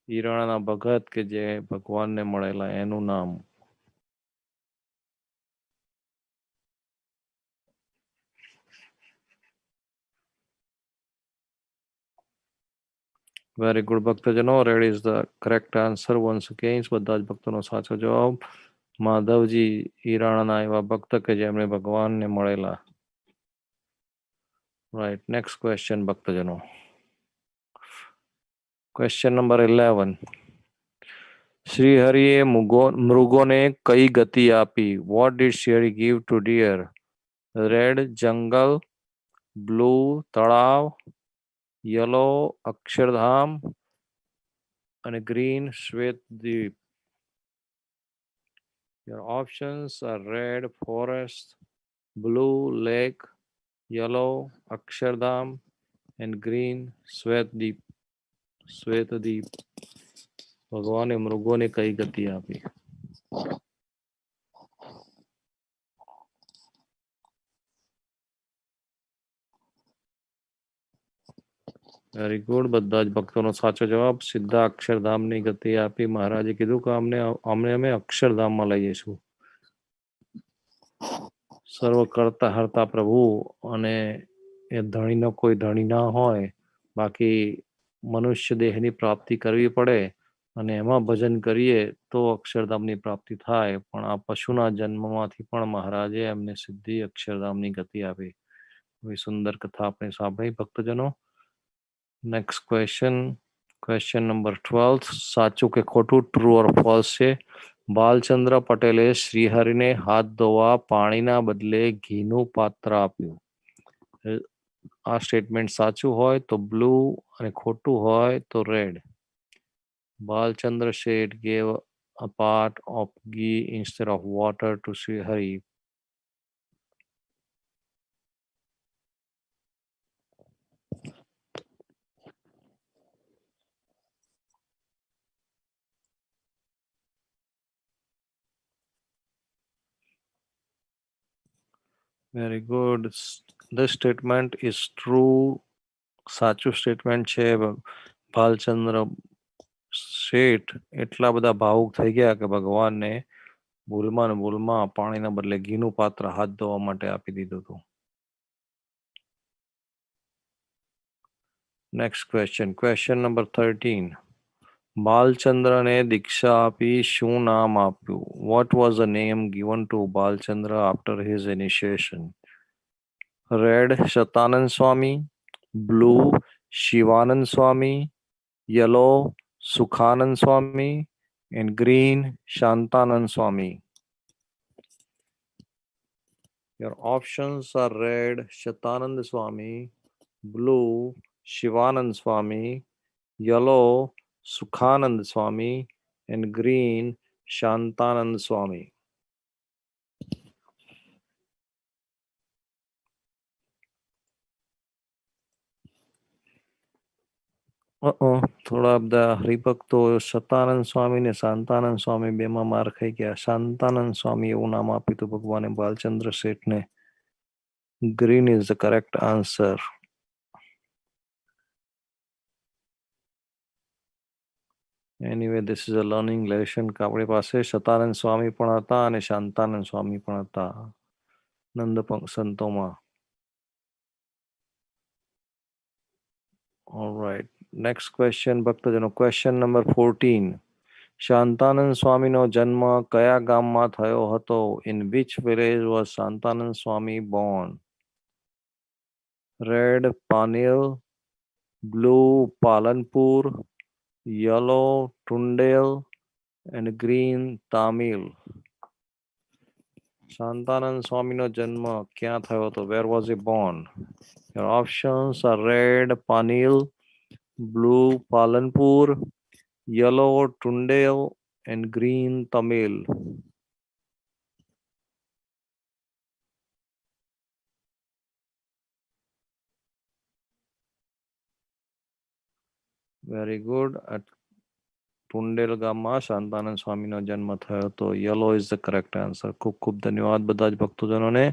ઈરાણાના ભગત કે જે ભગવાનને મળેલા એનું નામ. Very good ભક્તજનો. Red is the correct answer once again. બધા જ ભક્તોનો સાચો જવાબ. માધવજી ઈરાણાના એવા ભક્ત કે જેમણે ભગવાનને મળેલા. રાઈટ. નેક્સ્ટ ક્વેશ્ચન ભક્તજનો. Question number 11. શ્રી હરિએ મૃગોને કઈ ગતિ આપી? What did Shri Hari give to deer? Red જંગલ, બ્લુ તળાવ, યલો અક્ષરધામ અને green Shwetdwip. Your options are red forest, blue lake, yellow Akshardham and green Shwetdeep. શ્વેતદ્વીપ. ભગવાને મૃગોને કઈ ગતિ આપી? Very good. બધા જ ભક્તોનો સાચો જવાબ. સીધા અક્ષરધામની ગતિ આપી. મહારાજે કીધું કે અમે અક્ષરધામમાં લઈ જઈશું. સર્વ કરતા હરતા પ્રભુ અને એ ધણીનો કોઈ ધણી ના હોય. બાકી મનુષ્ય દેહની પ્રાપ્તિ કરવી પડે અને એમાં ભજન કરીએ તો અક્ષરધામની પ્રાપ્તિ થાય. પણ આ પશુના જન્મમાંથી પણ મહારાજે એમને સીધી અક્ષરધામની ગતિ આપી. એવી સુંદર કથા આપણે સાંભળી ભક્તજનો. Next question number 12. સાચું કે ખોટું, ટ્રુ ઓર ફોલ્સ છે? બાલચંદ્ર પટેલે શ્રીહરિને હાથ ધોવા પાણીના બદલે ઘીનું પાત્ર આપ્યું. આ સ્ટેટમેન્ટ સાચું હોય તો બ્લુ અને ખોટું હોય તો red. Balchandra Sheth gave a part of ghee instead of water to Sri Hari. Very good. This statement is true. સાચું સ્ટેટમેન્ટ છે. ભાલચંદ્ર શેઠ એટલા બધા ભાવુક થઈ ગયા કે ભગવાનને ભૂલમાં પાણીના બદલે ઘીનું પાત્ર હાથ ધોવા માટે આપી દીધું હતું. Next question number 13. બાલચંદ્રને દીક્ષા આપી શું નામ આપ્યું? What was the name given to Balchandra after his initiation? Red Shatanand Swami, blue Shivanand Swami, yellow Sukhanand Swami and green Shantanand Swami. Your options are red Shatanand Swami, blue Shivanand Swami, yellow Sukhanand Swami and green Shantanand Swami. થોડા બધા હરિભક્તો શતાનંદ સ્વામી ને શાંતાનંદ સ્વામી બેમાં માર ખાઈ ગયા. શાંતાનંદ સ્વામી એવું નામ આપ્યું હતું ભગવાને બાલચંદ્ર શેઠને. Green is the correct answer. Anyway this is a learning lesson કે આપણી પાસે શતાનંદ સ્વામી પણ હતા અને શાંતાનંદ સ્વામી પણ હતા નંદ સંતોમાં. ઓલરાઈટ. નેક્સ્ટ ક્વેશ્ચન ભક્તજનો. Question number 14. શાંતાનંદ સ્વામીનો જન્મ કયા ગામમાં થયો હતો? In which village was Shantanand Swami born? Red Panil, blue Palanpur, yellow Tundel and green Tamil. Shantanand સ્વામીનો જન્મ ક્યાં થયો હતો? Where was he born? Your options are red Panil, blue Palanpur, yellow Tundale and green Tamil. Very good. At ટુંડેલ ગામમાં શાંતાનંદ સ્વામીનો જન્મ થયો હતો. Yellow is the correct answer. ખૂબ ખૂબ ધન્યવાદ બધા જ ભક્તજનોને.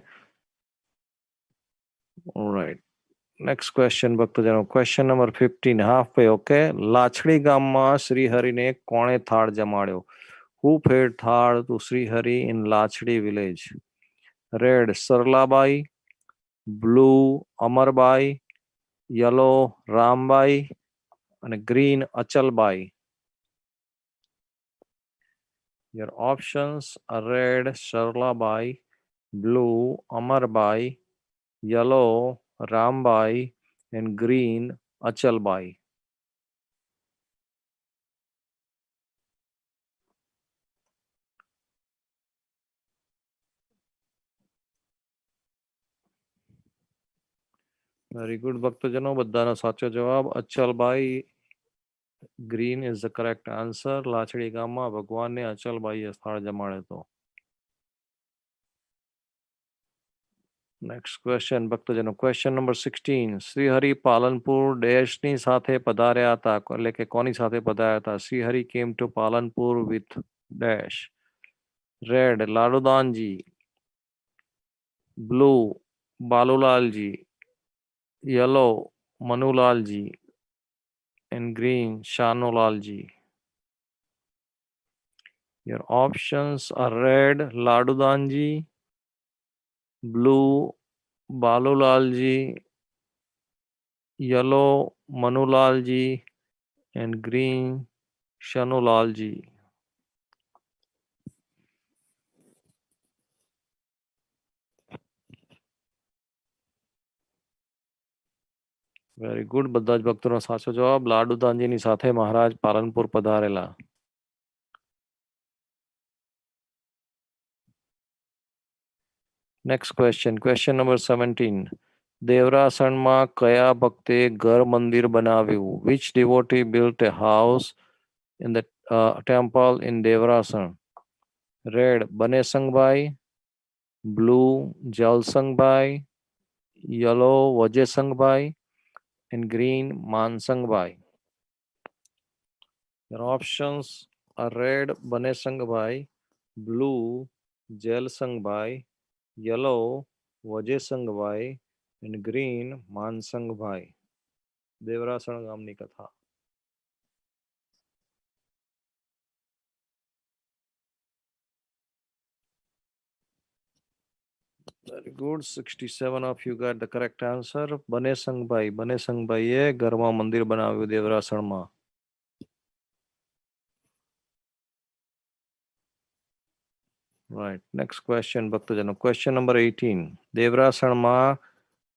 ઓલરાઈટ. નેક્સ્ટ ક્વેશ્ચન ભક્તજનો. Question number 15. Halfway. Okay. Lachhadi ગામમાં શ્રીહરિને કોણે થાળ જમાડ્યો? Who fed thal to Shrihari in Lachhadi village? Red Saralabai, blue Amarbai, yellow Rambai અને green Achalbai. Your options are red Sharlabai, blue Amarbai, yellow Rambai, and green Achalbai. Very good, ભક્તજનો. બધાનો સાચો જવાબ Achalbai. Green is the correct answer. Lachadi ગામમાં ભગવાનને અચલબાઈએ સ્થળ જમાડે તો. નેક્સ્ટ ક્વેશ્ચન ભક્તજનો. Question number 16. શ્રીહરિ પાલનપુર ડેશની સાથે પધાર્યા હતા, એટલે કે કોની સાથે પધાર્યા હતા? Shrihari came to Palanpur with dash. Red Ladudanji, blue Balulalji, yellow Manulalji, and green Shanulalji. Your options are red Ladudanji, blue Balulalji, yellow Manulalji, and green Shanulalji. Very good. બધા જ ભક્તોનો સાચો જવાબ લાડુદાનજીની સાથે મહારાજ પાલનપુર પધારેલા. Next question. Question number 17. દેવરાસણમાં કયા ભક્તે ઘર મંદિર બનાવ્યું? Which devotee built a house in the temple in Devarasan? Red Banesangbai, blue Jalsangbai, yellow Vajesangbai, and green Mansangbai. Your options are red Banesangbai, blue Jalsangbai, yellow Vajesangbai, and green Mansangbai. દેવરાસણ ગામની કથા. Very good. 67 of you got the correct answer. બનેસંગભાઈએ ઘરમાં મંદિર બનાવ્યું દેવરાસણમાં. Right. Next question, ભક્તજનો. Question number 18. દેવરાસણમાં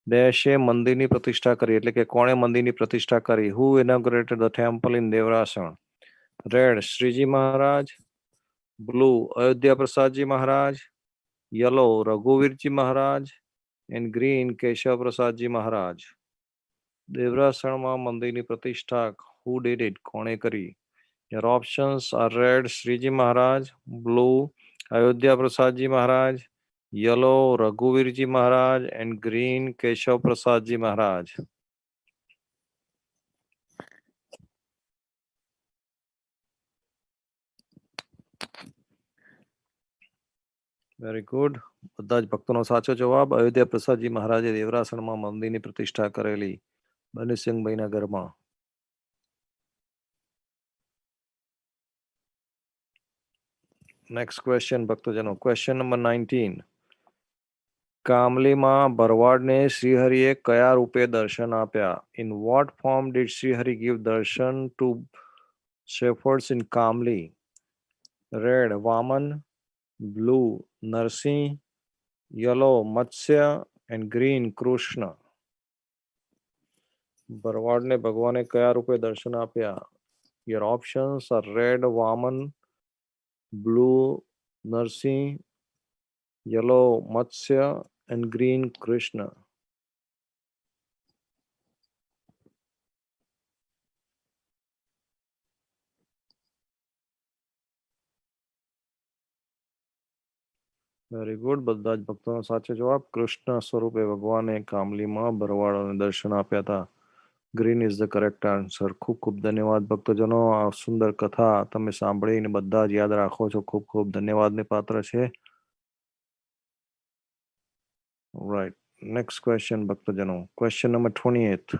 ડેશે મંદિરની પ્રતિષ્ઠા કરી, એટલે કે કોણે મંદિરની પ્રતિષ્ઠા કરી? Who inaugurated the temple in Devarasan? Red Shriji Maharaj, blue Ayodhya Prasadji Maharaj, yellow Raghuvirji Maharaj, and green Keshav Prasadji મહારાજ. દેવરાસણમાં મંદિરની પ્રતિષ્ઠા who did it? કોણે કરી? Your options are red Shriji Maharaj, blue Ayodhya Prasadji Maharaj, yellow Raghuvirji Maharaj, and green Keshav Prasadji Maharaj. Very good. બધા જ ભક્તોનો સાચો જવાબ અયોધ્યા પ્રસાદજી મહારાજે દેવરાસણમાં મંદિરની પ્રતિષ્ઠા કરેલી બનેસિંગભાઈના ઘરમાં. નેક્સ્ટ ક્વેશ્ચન ભક્તજનો. Question number 19. કામલીમાં ભરવાડને શ્રીહરિએ કયા રૂપે દર્શન આપ્યા? In what form did Shrihari give darshan to shepherds in Kamli? Red Vaman, blue Narsinh, yellow Matsya, and green Krishna. ભરવાડને ભગવાને કયા રૂપે દર્શન આપ્યા? Your options are red Vaman, blue Narsinh, yellow Matsya, and green Krishna. Very good. બધા જ ભક્તોનો સાચો જવાબ કૃષ્ણ સ્વરૂપે ભગવાને કામલીમાં ભરવાડોને દર્શન આપ્યા હતા. Green is the correct answer. ખૂબ ખૂબ ધન્યવાદ ભક્તજનો. આ સુંદર કથા તમે સાંભળીને બધા જ યાદ રાખો છો. ખૂબ ખૂબ ધન્યવાદને પાત્ર છે. રાઈટ. નેક્સ્ટ ક્વેશ્ચન ભક્તજનો. Question number 28.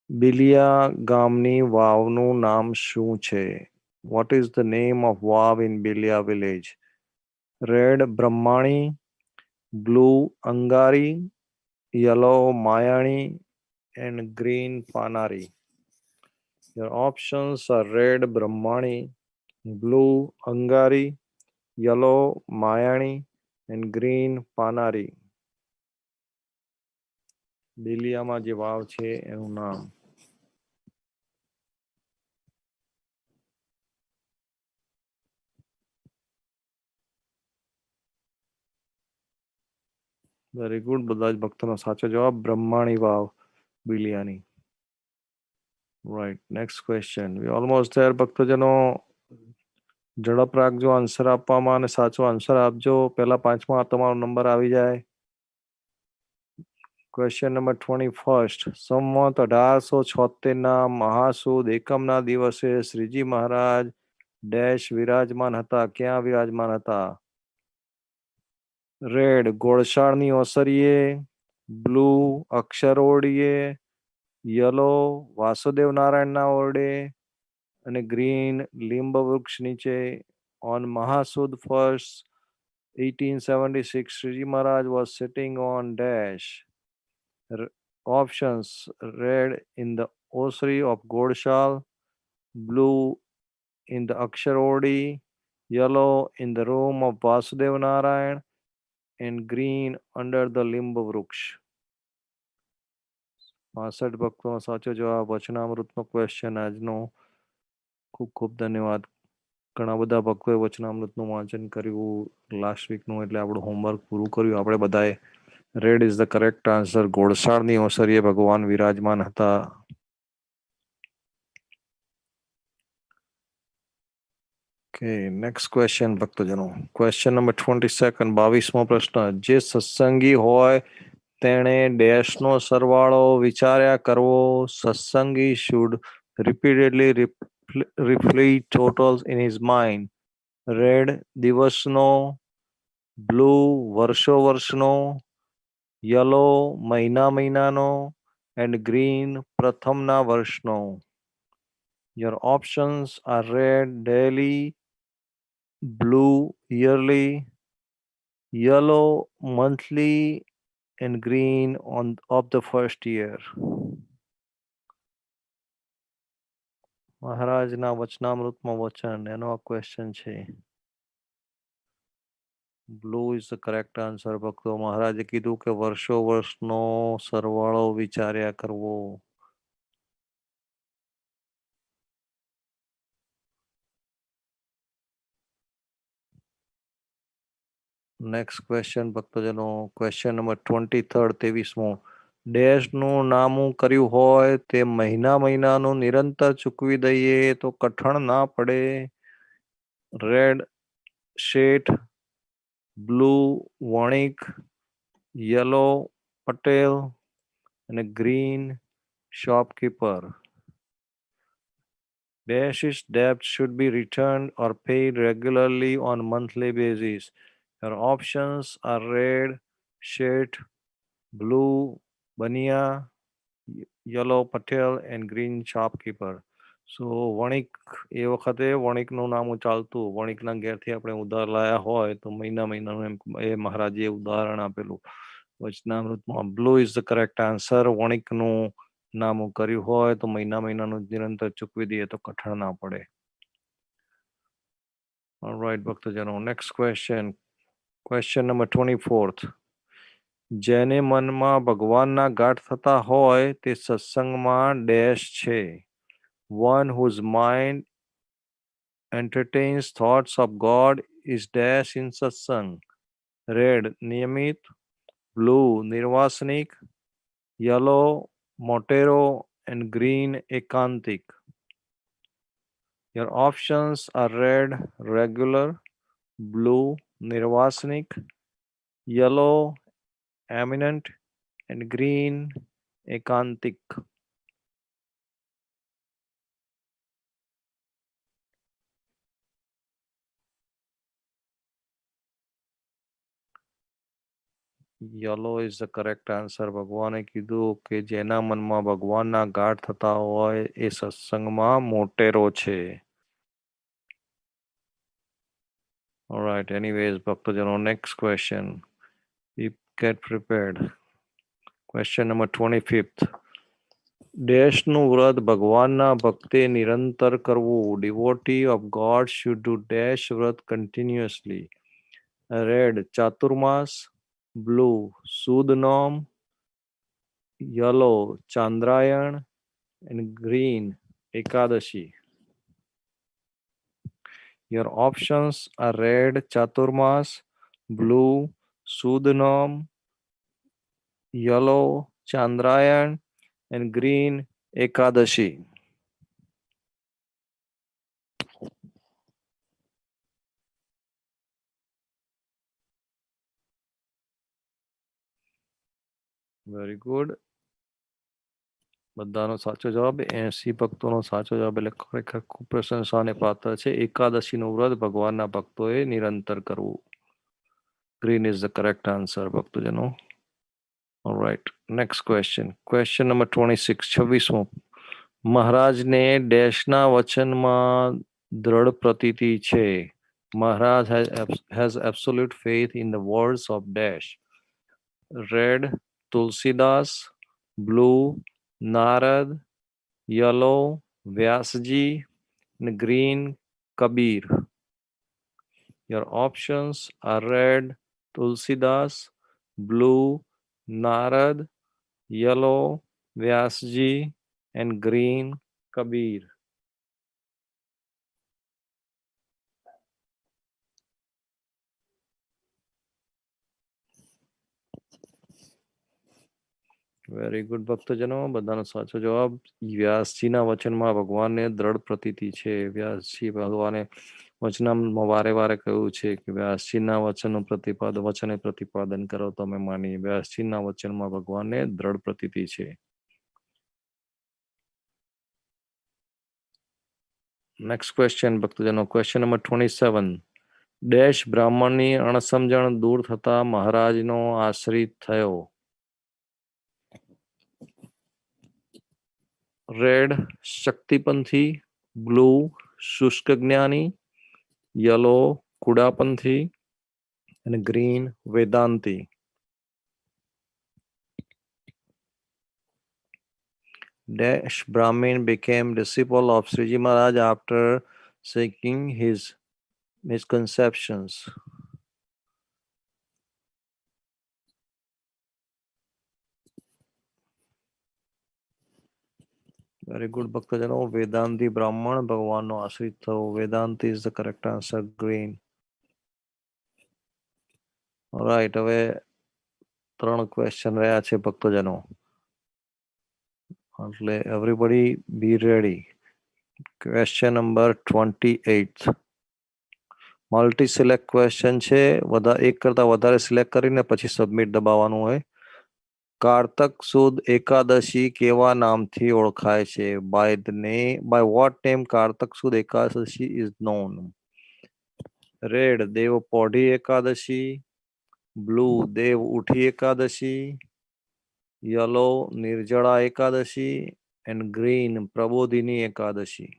બિલિયા ગામની વાવનું નામ શું છે? What is the name of vav in Biliya village? Red Brahmani, blue Angari, yellow Mayani, and green Panari. Your options are red Brahmani, blue Angari, yellow Mayani, and green Panari. દિલિયામાં જે વાવ છે એનું નામ. વેરી ગુડ, બધા જ ભક્તોનો સાચો જવાબ બ્રહ્માણી વાવ બિલિયાની. Right, next question. We almost there ભક્તજનો. ઝડપ રાખજો આન્સર આપવામાં અને સાચો આન્સર આપજો, પહેલા 5માં તમારો નંબર આવી જાય. Question number 21. સંવત 1876ના મહાસુદ એકમના દિવસે શ્રીજી મહારાજ ડેશ વિરાજમાન હતા, ક્યાં વિરાજમાન હતા? રેડ ગોળશાળની ઓસરીએ, બ્લુ અક્ષરોડીએ, યલો વાસુદેવ નારાયણના ઓરડે, અને ગ્રીન લીંબ વૃક્ષ નીચે. On Mahasud 1st, 1876, Sriji Maharaj was sitting on dash. Options: red in the osary of Godshal, blue in the Aksharodi, yellow in the room of Vasudev Narayan, and green under the limb વૃક્ષ. 65 ભક્તોનો સાચો જવાબ વચનામૃતનો question આજનો. ખૂબ ખૂબ ધન્યવાદ. ઘણા બધા ભક્તોએ વચનામૃતનું વાંચન કર્યું લાસ્ટ વીકનું, એટલે આપણું હોમવર્ક પૂરું કર્યું આપણે બધાએ. Red is the correct answer. ઘોડશાળની ઓસરીએ ભગવાન વિરાજમાન હતા. ઓકે, નેક્સ્ટ ક્વેશ્ચન ભક્તજનો. ક્વેશ્ચન નંબર 22, 22મો પ્રશ્ન. જે સત્સંગી હોય તેણે ડેશનો સરવાળો વિચાર્યા કરવો. સત્સંગી should repeatedly reflect totals in his mind. Red દિવસનો, બ્લુ વર્ષનો, યલો મહિનાનો, એન્ડ ગ્રીન પ્રથમના વર્ષનો. Your options are red daily, blue yearly, yellow monthly, and green of the first year. મહારાજના વચનામૃતમાં વચન, એનો આ ક્વેશ્ચન છે. Blue is the correct answer ભક્તો. મહારાજે કીધું કે વર્ષનો સરવાળો વિચાર્યા કરવો. નેક્સ્ટ ક્વેશ્ચન ભક્તજનો. ક્વેશ્ચન નંબર 23, 23મો. ડેશનું નામું કર્યું હોય તે મહિનાનું નિરંતર ચૂકવી દઈએ તો કઠણ ના પડે. રેડ શેઠ, બ્લુ વણિક, યલો પટેલ, અને green shopkeeper. Dash's debt should be returned or paid regularly on monthly basis. Your options are red Sheth, blue Bania, yellow Patel, and green shopkeeper. સો વણિક, એ વખતે વણિકનું નામ ચાલતું. વણિકના ઘેરથી આપણે ઉધાર લાયા હોય તો મહિનાનું એમ એ મહારાજે ઉદાહરણ આપેલું વચનામૃતમાં. Blue is the correct answer. વણિકનું નામું કર્યું હોય તો મહિનાનું નિરંતર ચૂકવી દઈએ તો કઠણ ના પડે. ઓલરાઈટ ભક્તજનો, નેક્સ્ટ ક્વેશ્ચન. Question number 24. જેને મનમાં ભગવાનના ગાંઠ થતા હોય તે સત્સંગમાં ડેશ છે. One whose mind entertains thoughts of God is dash in satsang. Red Niyamit, blue Nirvasnik, yellow Motero, and green Ekantik. Your options are red regular, blue Nirvasnik, yellow eminent, and green Ekantik. Yellow is the correct answer. ભગવાને કીધું કે જેના મનમાં ભગવાનના ગાંઠ થતા હોય એ સત્સંગમાં મોટેરો છે. Alright, anyways, ભક્તજનો, next question. Get prepared. Question number 25th. ડેશનું વ્રત ભગવાનના ભક્તે નિરંતર કરવું. Devotee of God should do dash વ્રત કન્ટિન્યુઅસલી. રેડ ચાતુર્માસ, બ્લુ સુદ નોમ, yellow Chandrayan and green Ekadashi. Your options are red Chaturmas, blue Sudhanam, yellow Chandrayan and green Ekadashi. Very good. બધાનો સાચો જવાબ 80 ભક્તોનો સાચો જવાબ એટલે ખરેખર ખૂબ પ્રશંસાને પાત્ર છે. એકાદશીનું વ્રત ભગવાનના ભક્તોએ નિરંતર કરવું. Green is the correct answer ભક્તજનો. Alright, next question. Question number 26, 26મો. મહારાજને ડેશના વચનમાં દ્રઢ પ્રતીતિ છે. Maharaj has absolute faith in the words of dash. Red Tulsidas, blue Narad, yellow Vyasji and green Kabir. Your options are red Tulsidas, blue Narad, yellow Vyasji and green Kabir. Very good ભક્તજનો, બધાનો સાચો જવાબ વ્યાસજીના વચનમાં ભગવાનને દ્રઢ પ્રતીતિ છે. વ્યાસજી ભગવાને વચનમાં વારે વારે કહ્યું છે કે વ્યાસજીના વચનનું વચને પ્રતિપાદન કરો તમે માની. વ્યાસજીના વચનમાં ભગવાનને દ્રઢ પ્રતીતિ છે. નેક્સ્ટ ક્વેશ્ચન ભક્તજનો. Question number 27. ડેશ બ્રાહ્મણની અણસમજણ દૂર થતા મહારાજનો આશ્રિત થયો. રેડ શક્તિપંથી, બ્લુ શુષ્ક જ્ઞાની, yellow કુડાપંથી and green Vedanti. Dash Brahmin became disciple of Sriji Maharaj after seeking his misconceptions. Very good ભક્તજનો. વેદાંતી બ્રાહ્મણ ભગવાનનો આશ્રિત થવો. Vedanti is the correct answer. Green. Alright, હવે 3 ક્વેશ્ચન રહ્યા છે ભક્તજનો. એટલે everybody be ready. Question number 28. Multi select question છે. એક કરતા વધારે સિલેક્ટ કરીને પછી સબમિટ દબાવવાનું હોય. કારતક સુદ એકાદશી કેવા નામથી ઓળખાય છે? by what name Kartak sud Ekadashi is known? Red Dev Podhi Ekadashi, blue Dev Uthi Ekadashi, yellow Nirjala Ekadashi and green Prabodhini Ekadashi.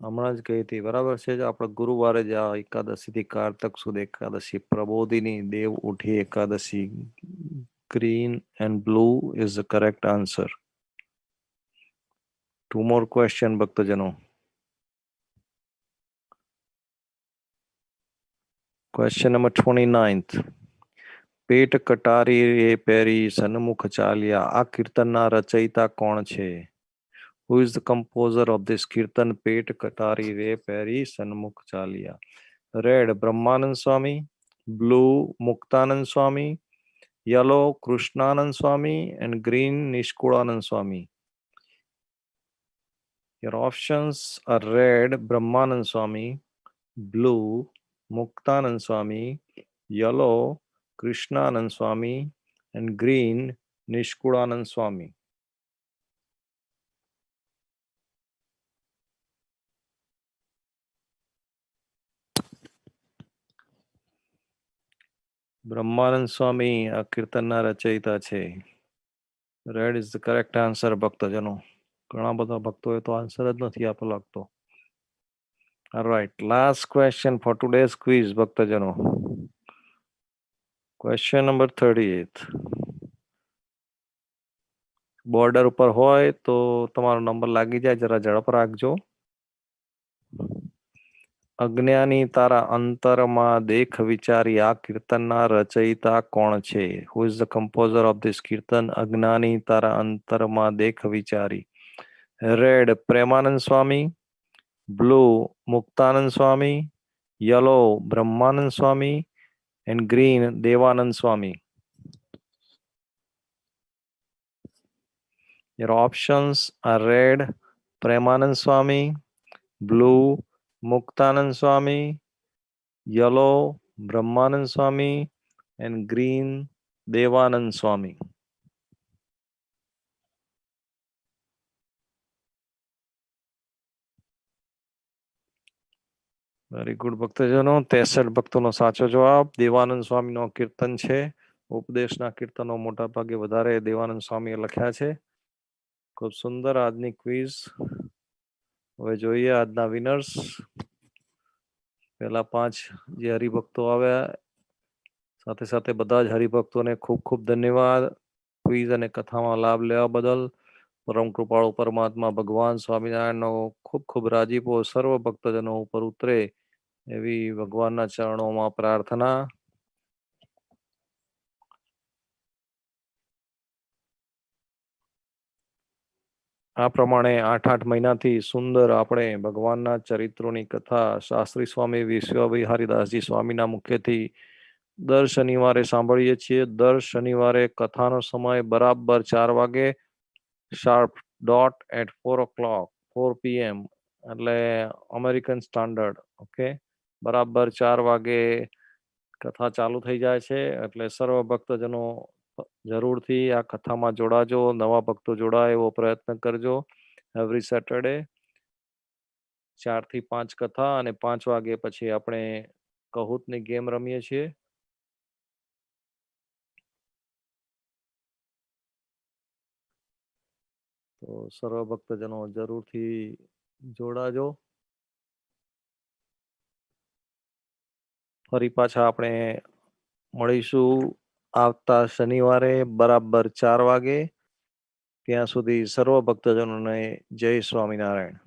હમણાં જ કહી હતી બરાબર છે. આપણે ગુરુવારે જ આ એકાદશીથી કારતક સુદ એકાદશી, પ્રબોધિની, દેવ Uthi Ekadashi. Green and blue is the correct answer. 2 more question ભક્તજનો. Question number 29th. પેટ કટારી રે પેરી સન્મુખ ચાલ્યા. આ કીર્તનના રચયિતા કોણ છે? Who is the composer of this kirtan? પેટ કટારી રે પેરી સન્મુખ ચાલ્યા. Red Brahmanand Swami, blue Muktanand Swami, yellow Krishnanand Swami and green Nishkulanand Swami. Your options are red Brahmanand Swami, blue Muktanand Swami, yellow Krishnanand Swami and green Nishkulanand Swami. Brahmanand Swami આ કીર્તનના રચયિતા છે. Red is the correct answer ભક્તજનો. ઘણા બધા ભક્તોએ તો answer જ નથી આપો લાગતો. Right, last question for today's quiz ભક્તજનો. Question number 38. બોર્ડર ઉપર હોય તો તમારો નંબર લાગી જાય, જરા ઝડપ રાખજો. અજ્ઞાની તારા અંતરમાં દેખ વિચારી આ કીર્તનના રચયિતા કોણ છે? Who is the composer of this kirtan અજ્ઞાની તારા અંતરમાં દેખ વિચારી? Red Premanand Swami, blue Muktanand Swami, yellow Brahmanand Swami and green Devanand Swami. Your options are red Premanand Swami, blue Muktanand Swami, yellow Brahmanand Swami and green Devanand Swami. Very good ભક્તજનો. 63 ભક્તોનો સાચો જવાબ દેવાનંદ સ્વામીનો કીર્તન છે. ઉપદેશના કીર્તનો મોટા ભાગે વધારે દેવાનંદ સ્વામીએ લખ્યા છે. ખૂબ સુંદર આજની ક્વિઝ. હવે જોઈએ આજના વિનર્સ. પહેલા 5 જે હરિભક્તો આવ્યા, સાથે સાથે બધા જ હરિભક્તોને ખૂબ ખૂબ ધન્યવાદ ક્વિઝ અને કથામાં લાભ લેવા બદલ. પરમ કૃપાળુ પરમાત્મા ભગવાન સ્વામિનારાયણનો ખૂબ ખૂબ રાજીપો સર્વ ભક્તજનો ઉપર ઉતરે એવી ભગવાનના ચરણોમાં પ્રાર્થના. આ પ્રમાણે 8 મહિનાથી સુંદર આપણે ભગવાનના ચરિત્રોની કથા શાસ્ત્રી સ્વામી વિશ્વવિહારીદાસજી સ્વામીના મુખેથી દર શનિવારે સાંભળીએ છીએ. દર શનિવારે કથાનો સમય બરાબર 4 વાગે sharp dot at 4 o'clock 4 PM એટલે અમેરિકન સ્ટાન્ડર્ડ. ઓકે, બરાબર 4 વાગે કથા ચાલુ થઈ જાય છે. એટલે સર્વ ભક્તજનો જરૂરથી આ કથામાં જોડાજો. નવા ભક્તો જોડાય એવો પ્રયત્ન કરજો. એવરી સેટરડે 4 થી 5 કથા અને 5 વાગે પછી આપણે કહૂતની ગેમ રમીએ છીએ. તો સર્વ ભક્તજનો જરૂરથી જોડાજો. ફરી પાછા આપણે મળીશું આવતા શનિવારે બરાબર 4 વાગે. ત્યાં સુધી સર્વ ભક્તજનોને જય સ્વામિનારાયણ.